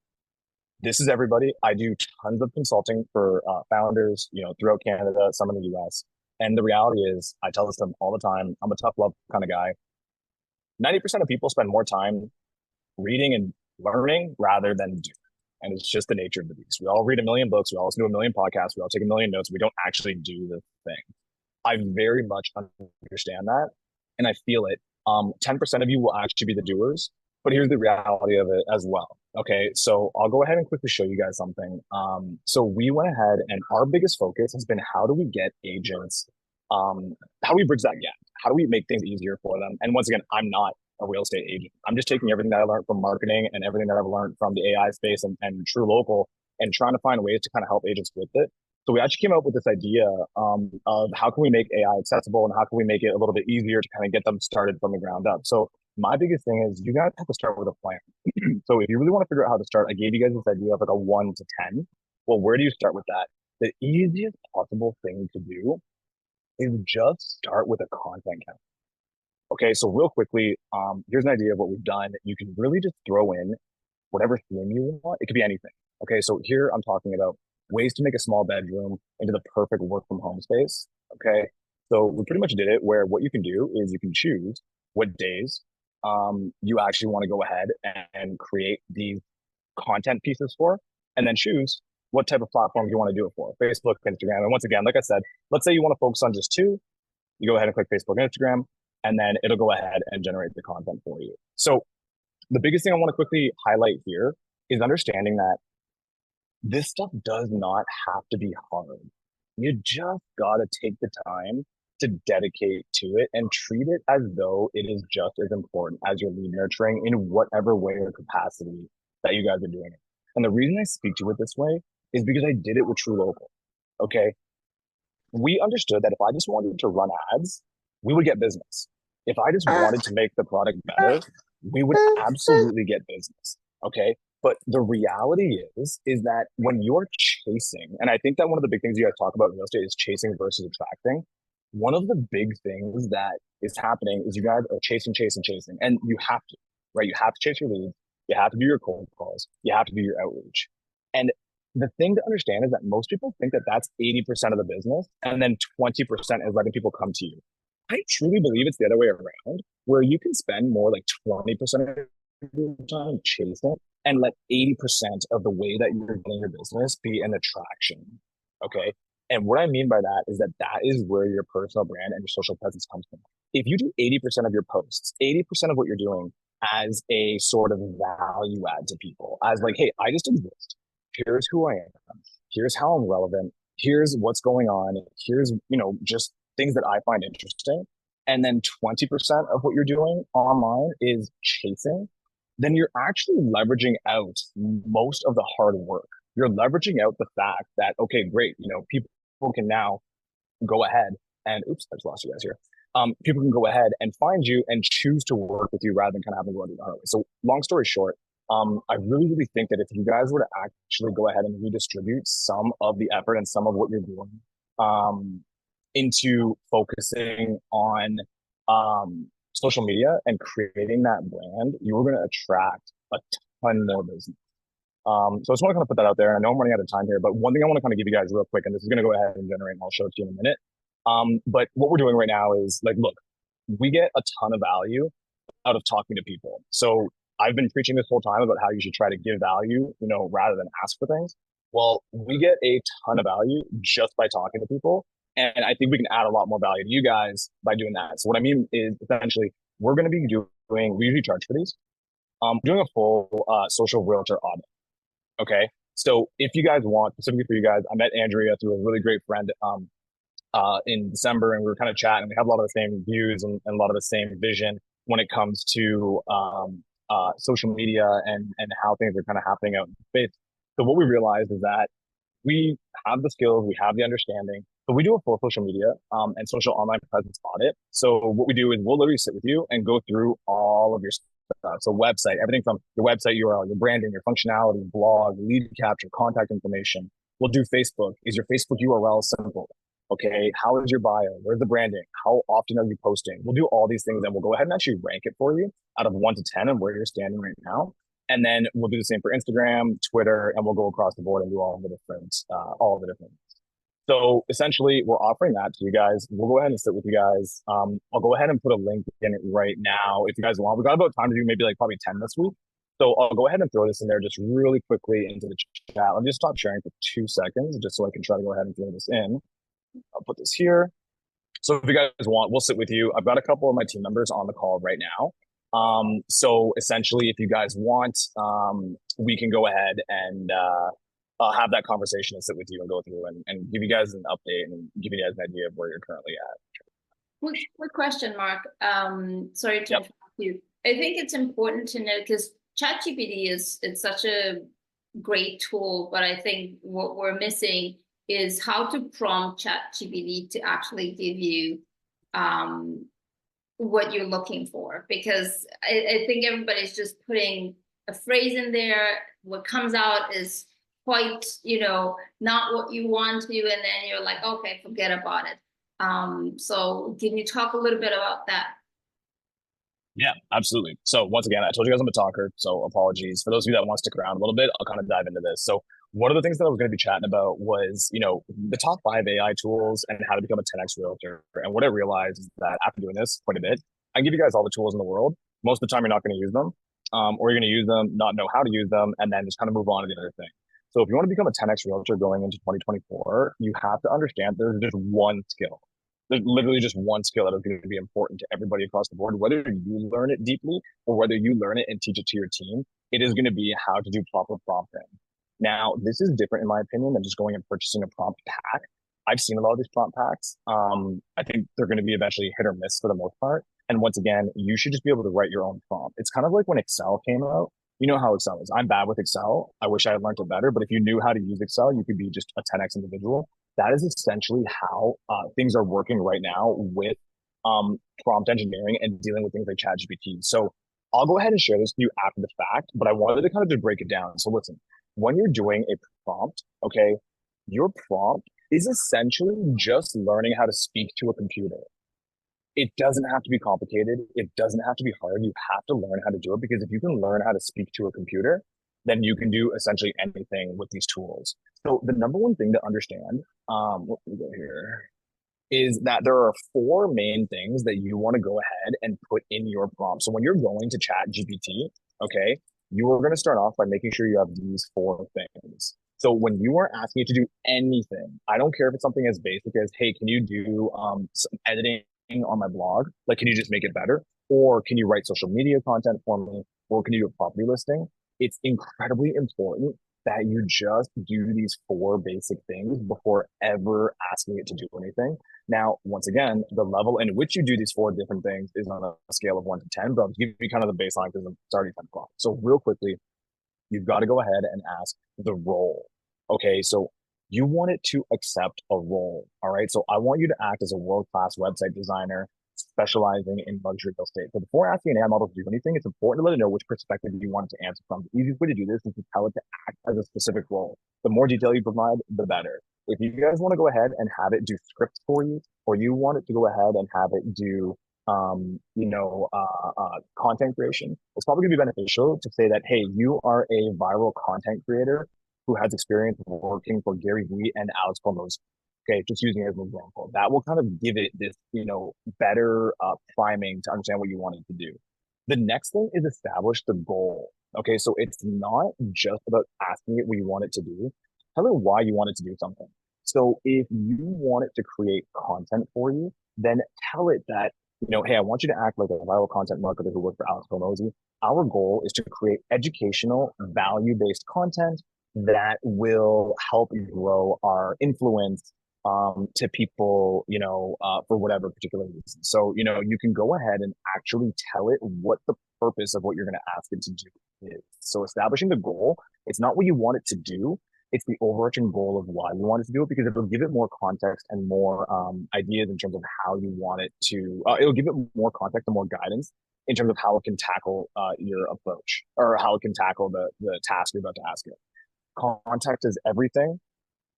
This is everybody. I do tons of consulting for founders, throughout Canada, some in the US. And the reality is, I tell this to them all the time. I'm a tough love kind of guy. 90% of people spend more time reading and learning rather than doing. And it's just the nature of the beast. We all read a million books. We all listen to a million podcasts. We all take a million notes. We don't actually do the thing. I very much understand that, and I feel it. 10% of you will actually be the doers, but here's the reality of it as well. Okay, so I'll go ahead and quickly show you guys something. So we went ahead and our biggest focus has been how do we get agents, how do we bridge that gap? How do we make things easier for them? And once again, I'm not a real estate agent. I'm just taking everything that I learned from marketing and everything that I've learned from the AI space and True Local and trying to find ways to kind of help agents with it. So we actually came up with this idea of how can we make AI accessible and how can we make it a little bit easier to kind of get them started from the ground up. So my biggest thing is you guys have to start with a plan. So if you really want to figure out how to start, I gave you guys this idea of like a 1 to 10. Well, where do you start with that? The easiest possible thing to do is just start with a content count. Okay, so real quickly, here's an idea of what we've done. You can really just throw in whatever theme you want. It could be anything. Okay, so here I'm talking about ways to make a small bedroom into the perfect work from home space. Okay, so we pretty much did it where what you can do is you can choose what days you actually want to go ahead and create these content pieces for, and then choose what type of platforms you want to do it for, Facebook, Instagram. And once again, like I said, let's say you want to focus on just two, you go ahead and click Facebook and Instagram, and then it'll go ahead and generate the content for you. So the biggest thing I want to quickly highlight here is understanding that this stuff does not have to be hard. You just got to take the time to dedicate to it and treat it as though it is just as important as your lead nurturing in whatever way or capacity that you guys are doing it. And the reason I speak to it this way is because I did it with True Local. Okay. We understood that if I just wanted to run ads, we would get business. If I just wanted to make the product better, we would absolutely get business. Okay. But the reality is that when you're chasing, and I think that one of the big things you guys talk about in real estate is chasing versus attracting. One of the big things that is happening is you guys are chasing, chasing, chasing, and you have to, right? You have to chase your leads. You have to do your cold calls. You have to do your outreach. And the thing to understand is that most people think that that's 80% of the business, and then 20% is letting people come to you. I truly believe it's the other way around, where you can spend more like 20% of your time chasing and let 80% of the way that you're getting your business be an attraction. Okay. And what I mean by that is that that is where your personal brand and your social presence comes from. If you do 80% of your posts, 80% of what you're doing as a sort of value add to people, as like, hey, I just exist. Here's who I am. Here's how I'm relevant. Here's what's going on. Here's, just things that I find interesting. And then 20% of what you're doing online is chasing, then you're actually leveraging out most of the hard work. You're leveraging out the fact that, okay, great, people can now go ahead and, oops, I just lost you guys here. People can go ahead and find you and choose to work with you rather than kind of having to go the other way. So long story short, I really, really think that if you guys were to actually go ahead and redistribute some of the effort and some of what you're doing into focusing on social media and creating that brand, you were going to attract a ton more business. So I just want to kind of put that out there. I know I'm running out of time here, but one thing I want to kind of give you guys real quick, and this is going to go ahead and generate, and I'll show it to you in a minute. But what we're doing right now is like, look, we get a ton of value out of talking to people. So I've been preaching this whole time about how you should try to give value, rather than ask for things. Well, we get a ton of value just by talking to people. And I think we can add a lot more value to you guys by doing that. So what I mean is essentially we're going to be doing, we usually charge for these, doing a full social realtor audit. Okay. So if you guys want, specifically for you guys, I met Andrea through a really great friend in December, and we were kind of chatting. We have a lot of the same views and a lot of the same vision when it comes to social media and how things are kind of happening out in space. So what we realized is that we have the skills, we have the understanding, but we do a full social media and social online presence audit. So what we do is we'll literally sit with you and go through all of your stuff. So website, everything from your website URL, your branding, your functionality, blog, lead capture, contact information. We'll do Facebook. Is your Facebook URL simple? Okay. How is your bio? Where's the branding? How often are you posting? We'll do all these things and we'll go ahead and actually rank it for you out of 1 to 10 and where you're standing right now. And then we'll do the same for Instagram, Twitter, and we'll go across the board and do all of the different. So essentially, we're offering that to you guys. We'll go ahead and sit with you guys. I'll go ahead and put a link in it right now if you guys want. We got about time to do maybe like probably 10 this week. So I'll go ahead and throw this in there just really quickly into the chat. Let me just stop sharing for 2 seconds just so I can try to go ahead and throw this in. I'll put this here. So if you guys want, we'll sit with you. I've got a couple of my team members on the call right now. So essentially, if you guys want, we can go ahead and have that conversation and sit with you and go through and give you guys an update and give you guys an idea of where you're currently at. Quick question, Mark. Sorry to Yep. interrupt you. I think it's important to know because ChatGPT it's such a great tool, but I think what we're missing is how to prompt ChatGPT to actually give you what you're looking for. Because I think everybody's just putting a phrase in there. What comes out is quite, not what you want to, and then you're like, okay, forget about it. So can you talk a little bit about that? Yeah, absolutely. So once again, I told you guys I'm a talker, so apologies. For those of you that want to stick around a little bit, I'll kind of dive into this. So one of the things that I was going to be chatting about was, the top 5 AI tools and how to become a 10x realtor. And what I realized is that after doing this quite a bit, I can give you guys all the tools in the world. Most of the time, you're not going to use them, or you're going to use them, not know how to use them, and then just kind of move on to the other thing. So if you want to become a 10x realtor going into 2024, you have to understand there's just one skill. There's literally just one skill that is going to be important to everybody across the board, whether you learn it deeply or whether you learn it and teach it to your team. It is going to be how to do proper prompting. Now, this is different in my opinion than just going and purchasing a prompt pack. I've seen a lot of these prompt packs. I think they're going to be eventually hit or miss for the most part. And once again, you should just be able to write your own prompt. It's kind of like when Excel came out. You know how Excel is. I'm bad with Excel. I wish I had learned it better, but if you knew how to use Excel, you could be just a 10x individual. That is essentially how things are working right now with prompt engineering and dealing with things like ChatGPT. So I'll go ahead and share this with you after the fact, but I wanted to kind of just break it down. So listen, when you're doing a prompt, okay, your prompt is essentially just learning how to speak to a computer. It doesn't have to be complicated. It doesn't have to be hard. You have to learn how to do it because if you can learn how to speak to a computer, then you can do essentially anything with these tools. So the number one thing to understand, what we go here, is that there are 4 main things that you want to go ahead and put in your prompt. So when you're going to chat GPT, okay, you are going to start off by making sure you have these 4 things. So when you are asking it to do anything, I don't care if it's something as basic as, hey, can you do some editing on my blog? Like, can you just make it better? Or can you write social media content for me? Or can you do a property listing? It's incredibly important that you just do these 4 basic things before ever asking it to do anything. Now, once again, the level in which you do these 4 different things is on a scale of 1 to 10, but I'll give you kind of the baseline because it's already 10 o'clock. So real quickly, you've got to go ahead and ask the role. Okay, so you want it to accept a role. All right, so I want you to act as a world-class website designer specializing in luxury real estate. So before asking an AI model to do anything, it's important to let it know which perspective you want it to answer from. The easiest way to do this is to tell it to act as a specific role. The more detail you provide, the better. If you guys want to go ahead and have it do scripts for you, or you want it to go ahead and have it do content creation, it's probably going to be beneficial to say that, hey, you are a viral content creator who has experience working for Gary Vee and Alex Hormozi. Okay, just using it as an example. That will kind of give it this, better priming to understand what you want it to do. The next thing is establish the goal. Okay, so it's not just about asking it what you want it to do. Tell it why you want it to do something. So if you want it to create content for you, then tell it that, hey, I want you to act like a viral content marketer who worked for Alex Hormozi. Our goal is to create educational, value-based content that will help grow our influence to people, for whatever particular reason. So, you can go ahead and actually tell it what the purpose of what you're going to ask it to do is. So establishing the goal, it's not what you want it to do. It's the overarching goal of why you want it to do it because it'll give it more context and more ideas in terms of how you want it to, it'll give it more context and more guidance in terms of how it can tackle your approach or how it can tackle the task you're about to ask it. Context is everything.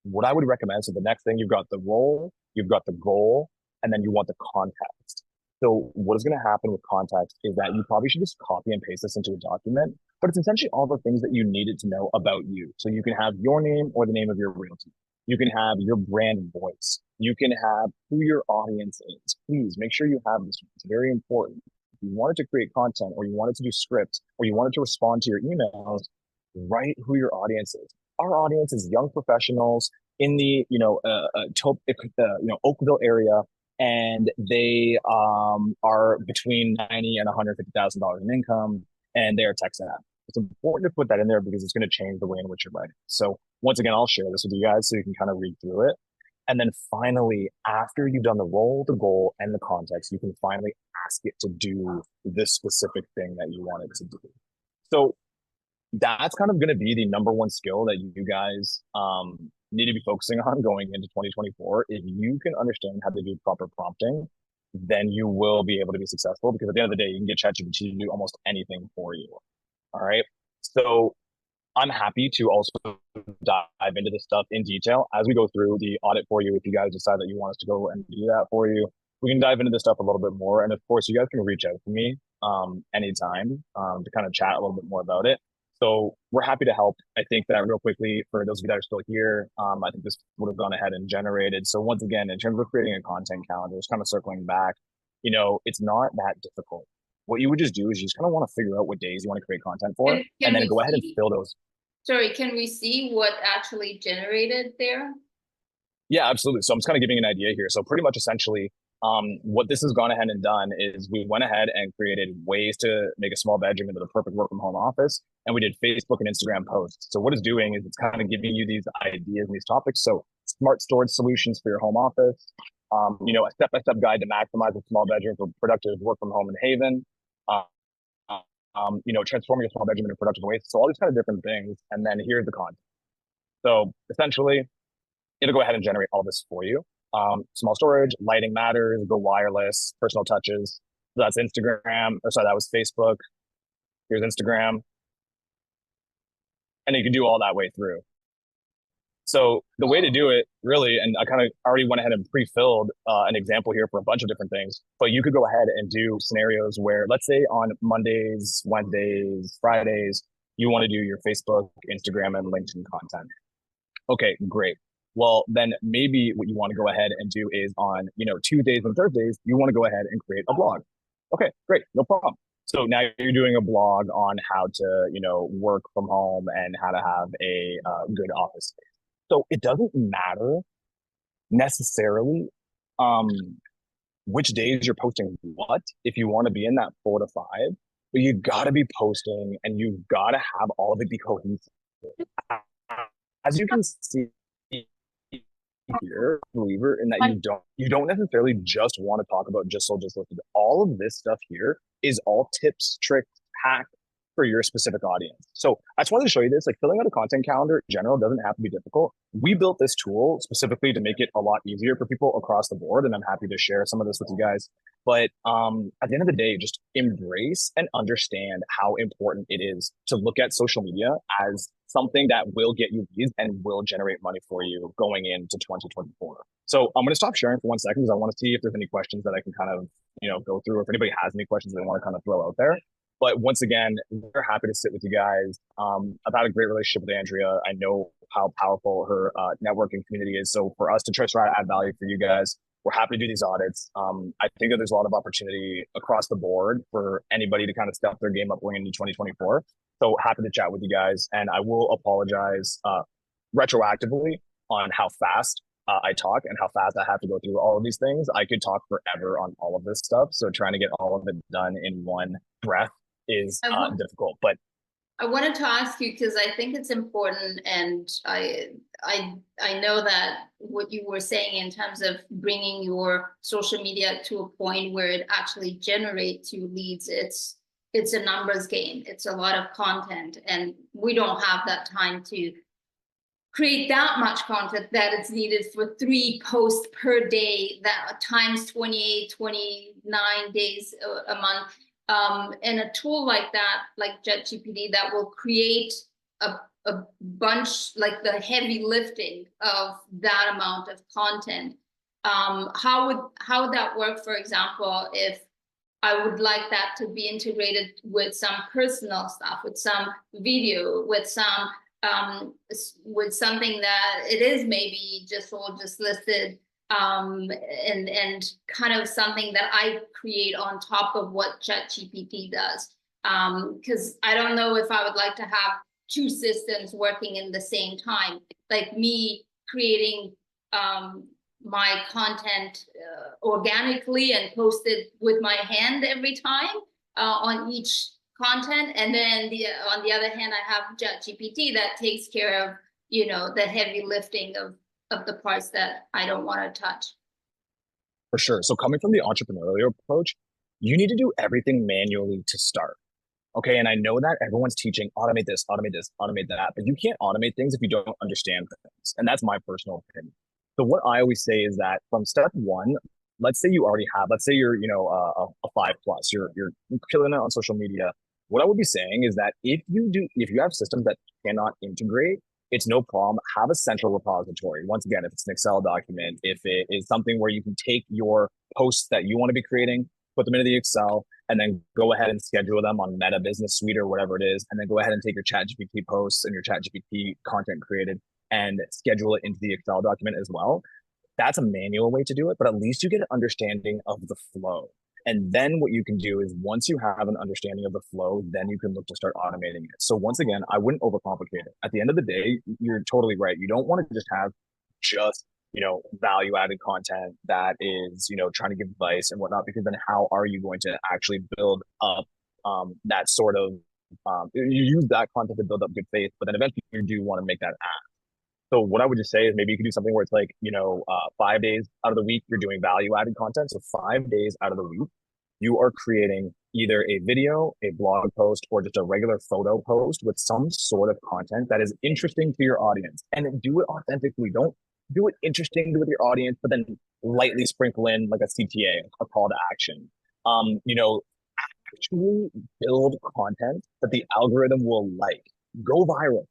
What I would recommend, so the next thing, you've got the role, you've got the goal, and then you want the context. So what is going to happen with context is that you probably should just copy and paste this into a document, but it's essentially all the things that you needed to know about you. So you can have your name or the name of your realty. You can have your brand voice. You can have who your audience is. Please make sure you have this. It's very important. If you wanted to create content or you wanted to do scripts or you wanted to respond to your emails, write who your audience is. Our audience is young professionals in the Oakville area, and they are between 90 and $150,000 in income, and they are tech savvy. It's important to put that in there because it's going to change the way in which you're writing. So once again, I'll share this with you guys so you can kind of read through it. And then finally, after you've done the role, the goal, and the context, you can finally ask it to do this specific thing that you want it to do. So that's kind of going to be the number one skill that you guys need to be focusing on going into 2024. If you can understand how to do proper prompting, then you will be able to be successful, because at the end of the day, you can get ChatGPT to do almost anything for you. All right. So I'm happy to also dive into this stuff in detail as we go through the audit for you. If you guys decide that you want us to go and do that for you, we can dive into this stuff a little bit more. And of course, you guys can reach out to me anytime to kind of chat a little bit more about it. So we're happy to help. I think that real quickly, for those of you that are still here, I think this would have gone ahead and generated. So once again, in terms of creating a content calendar, just kind of circling back, it's not that difficult. What you would just do is you just kind of want to figure out what days you want to create content for, and then go ahead and fill those. Sorry, can we see what actually generated there? Yeah, absolutely. So I'm just kind of giving an idea here. So pretty much essentially, what this has gone ahead and done is we went ahead and created ways to make a small bedroom into the perfect work from home office. And we did Facebook and Instagram posts. So what it's doing is it's kind of giving you these ideas and these topics. So smart storage solutions for your home office, a step-by-step guide to maximize a small bedroom for productive work from home in Haven. Transforming your small bedroom into productive ways. So all these kind of different things. And then here's the content. So essentially, it'll go ahead and generate all this for you. Small storage, lighting matters, go wireless, personal touches. So that's Instagram. Or sorry, that was Facebook. Here's Instagram. And you can do all that way through. So the way to do it really, and I kind of already went ahead and pre-filled an example here for a bunch of different things, but you could go ahead and do scenarios where, let's say on Mondays, Wednesdays, Fridays, you want to do your Facebook, Instagram, and LinkedIn content. Okay, great. Well, then maybe what you want to go ahead and do is on, Tuesdays and Thursdays, you want to go ahead and create a blog. Okay, great. No problem. So now you're doing a blog on how to, work from home and how to have a good office space. So it doesn't matter necessarily which days you're posting what, if you want to be in that 4 to 5, but you got to be posting and you've got to have all of it be cohesive. As you can see here, believer in that you don't necessarily just want to talk about just sold, just listed. All of this stuff here is all tips, tricks, hacks for your specific audience. So I just wanted to show you this. Like, filling out a content calendar in general doesn't have to be difficult. We built this tool specifically to make it a lot easier for people across the board, and I'm happy to share some of this with you guys. But at the end of the day, just embrace and understand how important it is to look at social media as something that will get you leads and will generate money for you going into 2024. So I'm going to stop sharing for 1 second because I want to see if there's any questions that I can kind of, go through, or if anybody has any questions they want to kind of throw out there. But once again, we're happy to sit with you guys. I've had a great relationship with Andrea. I know how powerful her networking community is. So for us to try to add value for you guys, we're happy to do these audits. I think that there's a lot of opportunity across the board for anybody to kind of step their game up going into 2024. So happy to chat with you guys. And I will apologize retroactively on how fast I talk and how fast I have to go through all of these things. I could talk forever on all of this stuff. So trying to get all of it done in one breath is difficult. But I wanted to ask you, because I think it's important, and I know that what you were saying in terms of bringing your social media to a point where it actually generates you leads, it's a numbers game. It's a lot of content, and we don't have that time to create that much content that it's needed for 3 posts per day, that times 28, 29 days a month. And a tool like that, like ChatGPT, that will create a bunch, like the heavy lifting of that amount of content. How would that work, for example, if I would like that to be integrated with some personal stuff, with some video, with some with something that it is maybe just all just listed, and kind of something that I create on top of what ChatGPT does. Because I don't know if I would like to have 2 systems working in the same time, like me creating my content organically and post it with my hand every time on each content. And then on the other hand, I have ChatGPT that takes care of, you know, the heavy lifting of the parts that I don't want to touch. For sure. So coming from the entrepreneurial approach, you need to do everything manually to start. Okay. And I know that everyone's teaching automate this, automate this, automate that, but you can't automate things if you don't understand things. And that's my personal opinion. So what I always say is that from step one, let's say you already have, let's say you're, you know, a 5+, you're killing it on social media. What I would be saying is that if you have systems that cannot integrate, it's no problem. Have a central repository. Once again, if it's an Excel document, if it is something where you can take your posts that you want to be creating, put them into the Excel, and then go ahead and schedule them on Meta Business Suite or whatever it is, and then go ahead and take your ChatGPT posts and your ChatGPT content created and schedule it into the Excel document as well. That's a manual way to do it, but at least you get an understanding of the flow. And then what you can do is once you have an understanding of the flow, then you can look to start automating it. So once again, I wouldn't overcomplicate it. At the end of the day, you're totally right. You don't want to just have just, you know, value added content that is, you know, trying to give advice and whatnot, because then how are you going to actually build up that sort of, you use that content to build up good faith, but then eventually you do want to make that act. So what I would just say is maybe you could do something where it's like, you know, 5 days out of the week, you're doing value added content. So 5 days out of the week, you are creating either a video, a blog post, or just a regular photo post with some sort of content that is interesting to your audience, and do it authentically. Don't do it interesting with your audience, but then lightly sprinkle in like a CTA, a call to action. You know, actually build content that the algorithm will like. Go viral.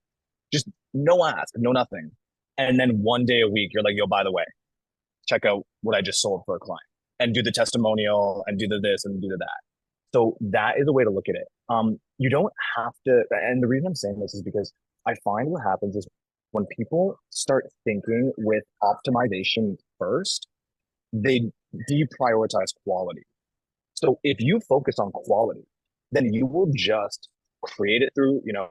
Just no ask, no nothing. And then 1 day a week, you're like, yo, by the way, check out what I just sold for a client, and do the testimonial and do the this and do the that. So that is a way to look at it. You don't have to, and the reason I'm saying this is because I find what happens is when people start thinking with optimization first, they deprioritize quality. So if you focus on quality, then you will just create it through, you know,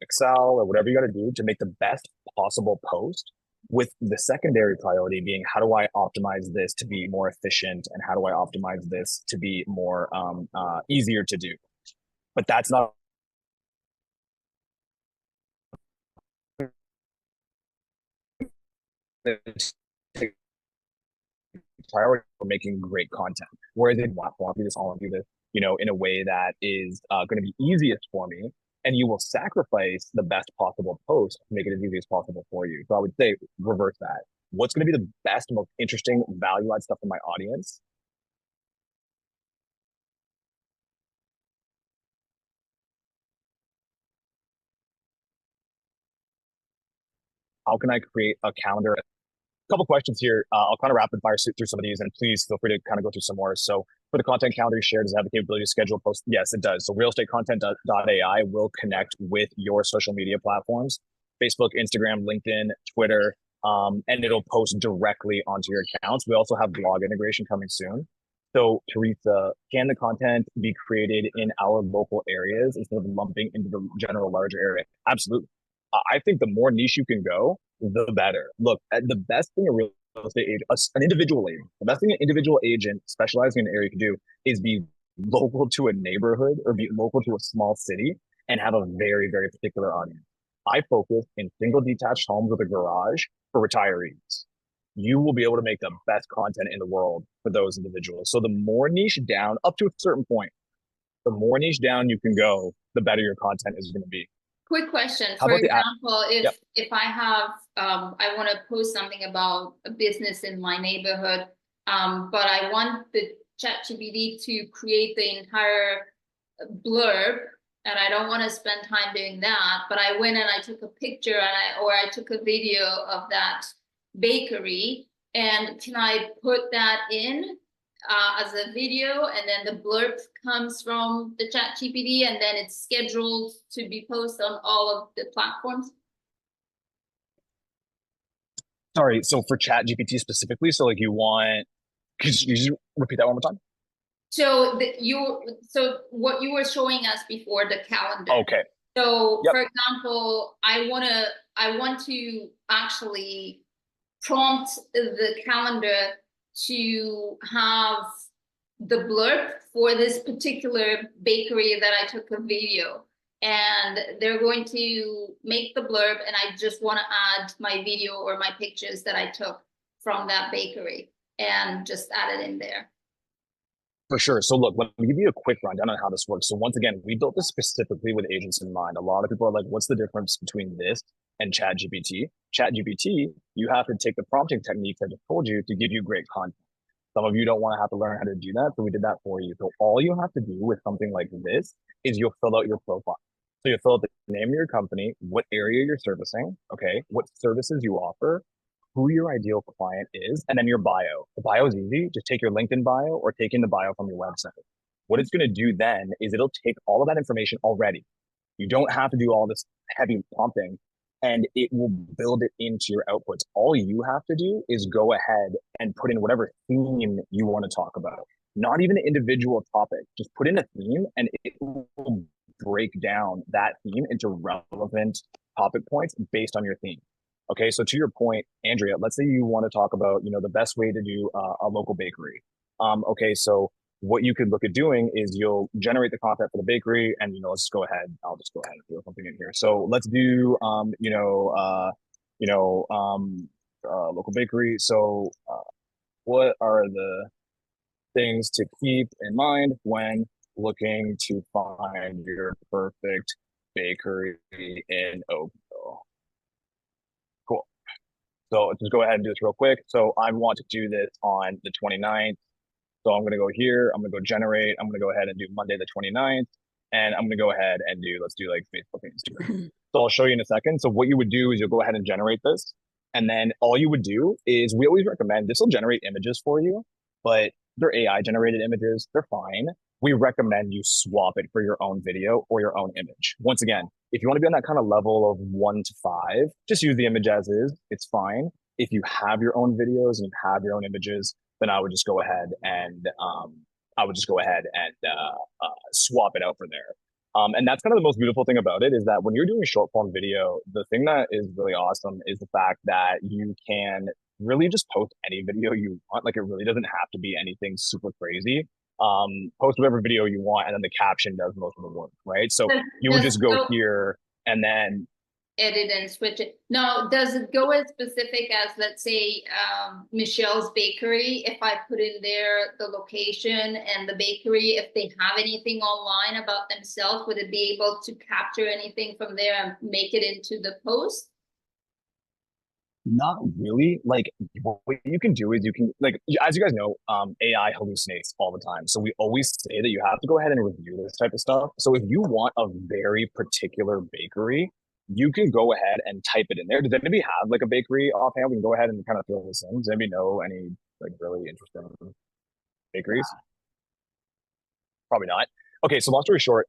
Excel or whatever you got to do to make the best possible post, with the secondary priority being how do I optimize this to be more efficient, and how do I optimize this to be more easier to do. But that's not priority for making great content. Whereas in platform, do this, all do this, you know, in a way that is going to be easiest for me, and you will sacrifice the best possible post to make it as easy as possible for you. So I would say reverse that. What's going to be the best, most interesting, value add stuff for my audience? How can I create a calendar? A couple questions here. I'll kind of rapid fire through some of these, and please feel free to kind of go through some more. So for the content calendar you shared, does it have the capability to schedule posts? Yes, it does. So realestatecontent.ai will connect with your social media platforms, Facebook, Instagram, LinkedIn, Twitter, and it'll post directly onto your accounts. We also have blog integration coming soon. So Teresa, can the content be created in our local areas instead of lumping into the general larger area? Absolutely. I think the more niche you can go, the better. Look, the best thing a real estate agent, an individual agent, the best thing an individual agent specializing in an area can do is be local to a neighborhood or be local to a small city and have a very, very particular audience. I focus in single detached homes with a garage for retirees. You will be able to make the best content in the world for those individuals. So the more niche down, up to a certain point, the more niche down you can go, the better your content is going to be. Quick question. How For about the app? example, Yep. if I have I want to post something about a business in my neighborhood, but I want the ChatGPT to create the entire blurb, and I don't want to spend time doing that, but I went and I took a picture and I took a video of that bakery, and can I put that in as a video, and then the blurb comes from the ChatGPT, and then it's scheduled to be posted on all of the platforms? Sorry, so for Chat GPT specifically, so like you want, could you just repeat that one more time? So so what you were showing us before, the calendar. Okay. So Yep. for example, I want to actually prompt the calendar to have the blurb for this particular bakery that I took a video. And they're going to make the blurb, and I just want to add my video or my pictures that I took from that bakery and just add it in there. For sure. So look, let me give you a quick rundown on how this works. So once again, we built this specifically with agents in mind. A lot of people are like, what's the difference between this and ChatGPT? ChatGPT, you have to take the prompting techniques I just told you to give you great content. Some of you don't want to have to learn how to do that, so we did that for you. So all you have to do with something like this is you'll fill out your profile. So you'll fill out the name of your company, what area you're servicing, okay, what services you offer, who your ideal client is, and then your bio. The bio is easy. Just take your LinkedIn bio or take in the bio from your website. What it's going to do then is it'll take all of that information already. You don't have to do all this heavy prompting, and it will build it into your outputs. All you have to do is go ahead and put in whatever theme you want to talk about. Not even an individual topic. Just put in a theme, and it will break down that theme into relevant topic points based on your theme. Okay, so to your point, Andrea, let's say you want to talk about, the best way to do a local bakery. Okay, so what you could look at doing is you'll generate the content for the bakery, and let's just go ahead. I'll just go ahead and throw something in here. So let's do, local bakery. So, what are the things to keep in mind when looking to find your perfect bakery in Oakville? Cool. So let's just go ahead and do this real quick. So I want to do this on the 29th. So I'm going to go here. I'm going to go generate. I'm going to go ahead and do Monday the 29th. And I'm going to go ahead and let's do like Facebook and Instagram. So I'll show you in a second. So what you would do is you'll go ahead and generate this. And then all you would do is we always recommend this will generate images for you, but they're AI generated images. They're fine. We recommend you swap it for your own video or your own image. Once again, if you want to be on that kind of level of 1 to 5, just use the image as is. It's fine. If you have your own videos and you have your own images, then I would just go ahead and swap it out for there. And that's kind of the most beautiful thing about it is that when you're doing short form video, the thing that is really awesome is the fact that you can really just post any video you want. Like it really doesn't have to be anything super crazy. Post whatever video you want, and then the caption does most of the work, right? So you would just go here and then edit and switch it. Now, does it go as specific as, let's say, Michelle's Bakery? If I put in there the location and the bakery, if they have anything online about themselves, would it be able to capture anything from there and make it into the post? Not really. Like what you can do is you can like as you guys know, AI hallucinates all the time. So we always say that you have to go ahead and review this type of stuff. So if you want a very particular bakery, you can go ahead and type it in there. Does anybody have like a bakery offhand? We can go ahead and kind of throw this in. Does anybody know any like really interesting bakeries? Probably not. Okay, so long story short,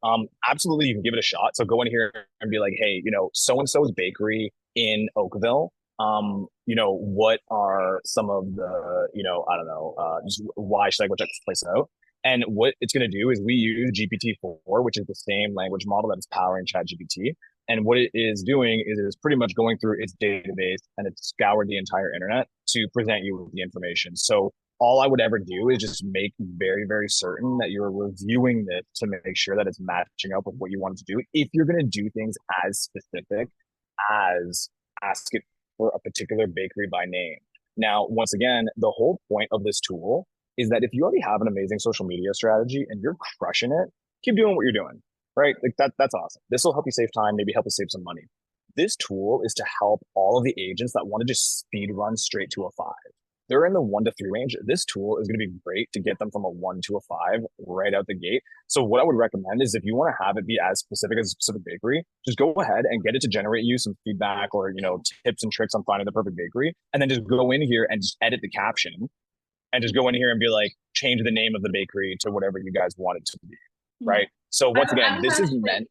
absolutely you can give it a shot. So go in here and be like, hey, so and so's bakery in Oakville. What are some of the, I don't know, just why should I go check this place out? And what it's going to do is we use GPT-4, which is the same language model that is powering ChatGPT. And what it is doing is it's pretty much going through its database and it's scoured the entire internet to present you with the information. So all I would ever do is just make very, very certain that you're reviewing this to make sure that it's matching up with what you want to do. If you're going to do things as specific as ask it for a particular bakery by name. Now, once again, the whole point of this tool is that if you already have an amazing social media strategy and you're crushing it, keep doing what you're doing, right? Like that's awesome. This will help you save time, maybe help you save some money. This tool is to help all of the agents that want to just speed run straight to a 5. They're in the 1 to 3 range. This tool is going to be great to get them from a 1 to a 5 right out the gate. So what I would recommend is if you want to have it be as specific as a specific bakery, just go ahead and get it to generate you some feedback or, tips and tricks on finding the perfect bakery. And then just go in here and just edit the caption and just go in here and be like, change the name of the bakery to whatever you guys want it to be. Right. So once again, this is meant.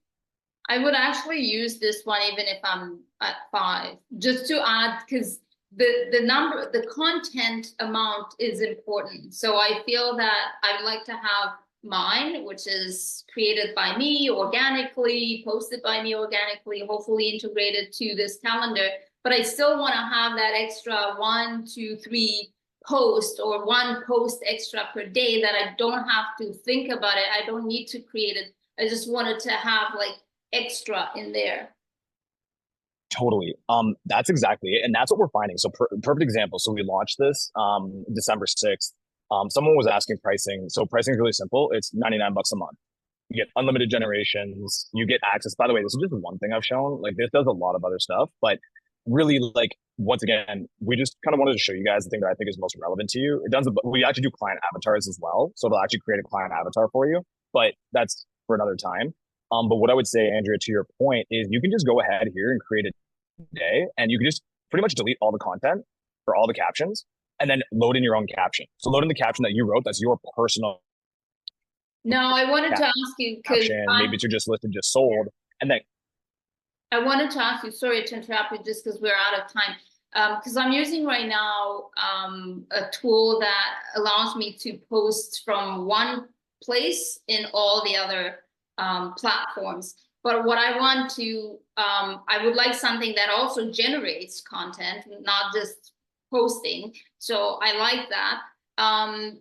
I would actually use this one even if I'm at 5, just to add, because the content amount is important. So I feel that I would like to have mine, which is created by me organically, posted by me organically, hopefully integrated to this calendar. but I still want to have that extra 1, 2, 3 post or one post extra per day that I don't have to think about it. I don't need to create it. I just wanted to have like extra in there. Totally. That's exactly it. And that's what we're finding. So perfect example. So we launched this December 6th. Someone was asking pricing. So pricing is really simple. It's 99 bucks a month. You get unlimited generations. You get access. By the way, this is just one thing I've shown. Like this does a lot of other stuff, but really like once again, we just kind of wanted to show you guys the thing that I think is most relevant to you. It does, we actually do client avatars as well. So it'll actually create a client avatar for you, but that's for another time. But what I would say, Andrea, to your point is you can just go ahead here and create a day and you can just pretty much delete all the content or all the captions and then load in your own caption. So load in the caption that you wrote, that's your personal No, I wanted to ask you because caption. Maybe it's just listed, just sold. And then I wanted to ask you, sorry to interrupt you just because we're out of time. Because I'm using right now a tool that allows me to post from one place in all the other platforms. But what I want to, I would like something that also generates content, not just posting. So I like that.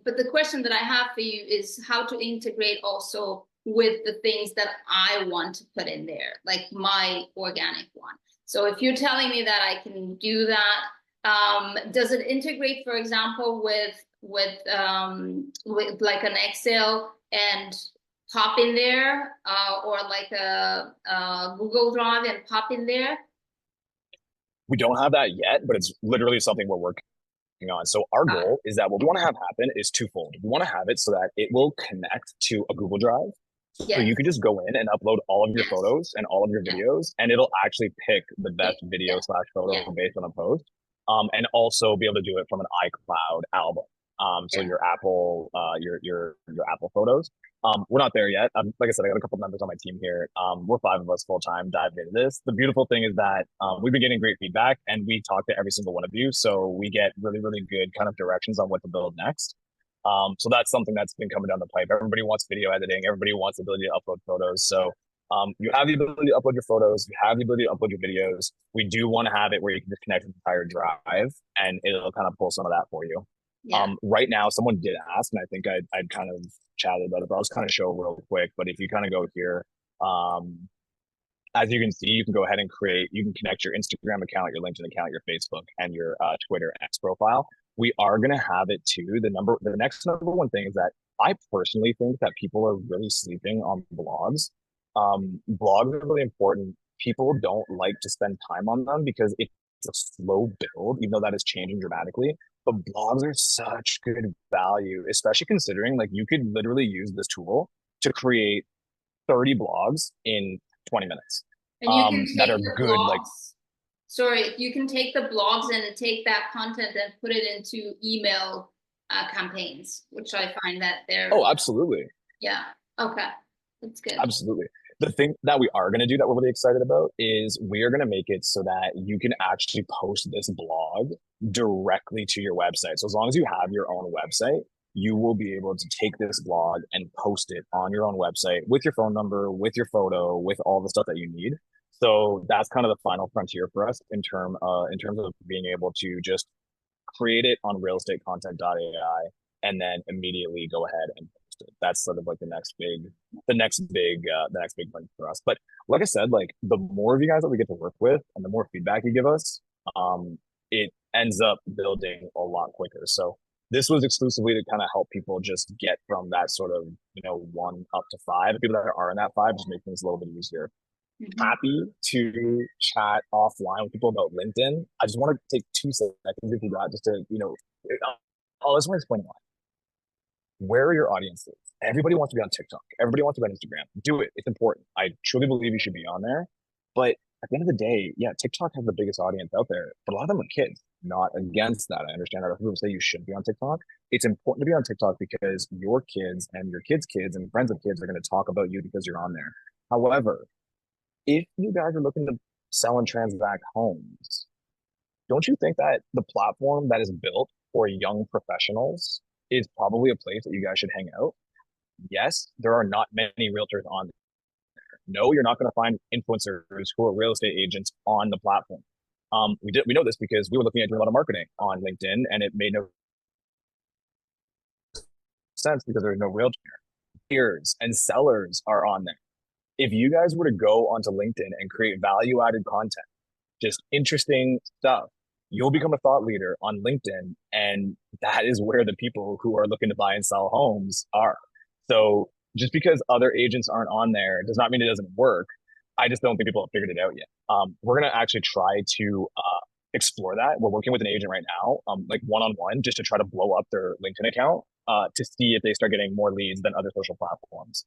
But the question that I have for you is how to integrate also with the things that I want to put in there, like my organic one. So if you're telling me that I can do that, does it integrate, for example, with like an Excel and pop in there, or like a Google Drive and pop in there? we don't have that yet, but it's literally something we're working on. So our goal is that what we want to have happen is twofold. We want to have it so that it will connect to a Google Drive. So Yes. you can just go in and upload all of your Yes. photos and all of your videos, and it'll actually pick the best video slash photo based on a post. And also be able to do it from an iCloud album. So your Apple, your Apple photos. We're not there yet. Like I said, I got a couple members on my team here. We're 5 of us full time diving into this. The beautiful thing is that we've been getting great feedback, and we talk to every single one of you, so we get really, really good kind of directions on what to build next. So that's something that's been coming down the pipe. Everybody wants video editing. Everybody wants the ability to upload photos. So you have the ability to upload your photos. You have the ability to upload your videos. We do want to have it where you can just connect with the entire drive, and it'll kind of pull some of that for you. Yeah. Right now, someone did ask, and I think I'd kind of chatted about it, but I'll just kind of show real quick. But if you kind of go here, as you can see, you can go ahead and you can connect your Instagram account, your LinkedIn account, your Facebook, and your Twitter X profile. We are going to have it too. The next number one thing is that I personally think that people are really sleeping on blogs. Blogs are really important. People don't like to spend time on them because it's a slow build, even though that is changing dramatically. But blogs are such good value, especially considering like you could literally use this tool to create 30 blogs in 20 minutes. And you can That take are the good, like blogs. Sorry, you can take the blogs and take that content and put it into email campaigns, which I find that they're, oh, absolutely. yeah, okay, that's good. Absolutely. The thing that we are going to do that we're really excited about is we are going to make it so that you can actually post this blog directly to your website. So as long as you have your own website, you will be able to take this blog and post it on your own website with your phone number, with your photo, with all the stuff that you need. So that's kind of the final frontier for us in terms of being able to just create it on realestatecontent.ai and then immediately go ahead and post it. That's sort of like the next big one for us. But like I said, like the more of you guys that we get to work with and the more feedback you give us, it ends up building a lot quicker. So this was exclusively to kind of help people just get from that sort of, 1 up to 5. The people that are in that 5, just make things a little bit easier. Happy to chat offline with people about LinkedIn. I just want to take 2 seconds if you got just to, I just want to explain why. Where are your audiences? Everybody wants to be on TikTok. Everybody wants to be on Instagram. Do it. It's important. I truly believe you should be on there. But at the end of the day, yeah, TikTok has the biggest audience out there, but a lot of them are kids. Not against that. I understand that people say you should be on TikTok. It's important to be on TikTok because your kids and your kids' kids and friends of kids are going to talk about you because you're on there. However, if you guys are looking to sell and transact homes, don't you think that the platform that is built for young professionals is probably a place that you guys should hang out? Yes, there are not many realtors on there. No, you're not going to find influencers who are real estate agents on the platform. We know this because we were looking at doing a lot of marketing on LinkedIn, and it made no sense because there's no realtor. Peers and sellers are on there. If you guys were to go onto LinkedIn and create value added content, just interesting stuff, you'll become a thought leader on LinkedIn. And that is where the people who are looking to buy and sell homes are. So just because other agents aren't on there does not mean it doesn't work. I just don't think people have figured it out yet. We're going to actually try to explore that. We're working with an agent right now, like one-on-one, just to try to blow up their LinkedIn account to see if they start getting more leads than other social platforms.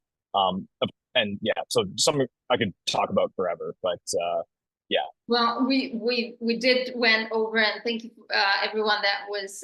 And yeah, so something I could talk about forever, but yeah. Well, we did went over, and thank you everyone that was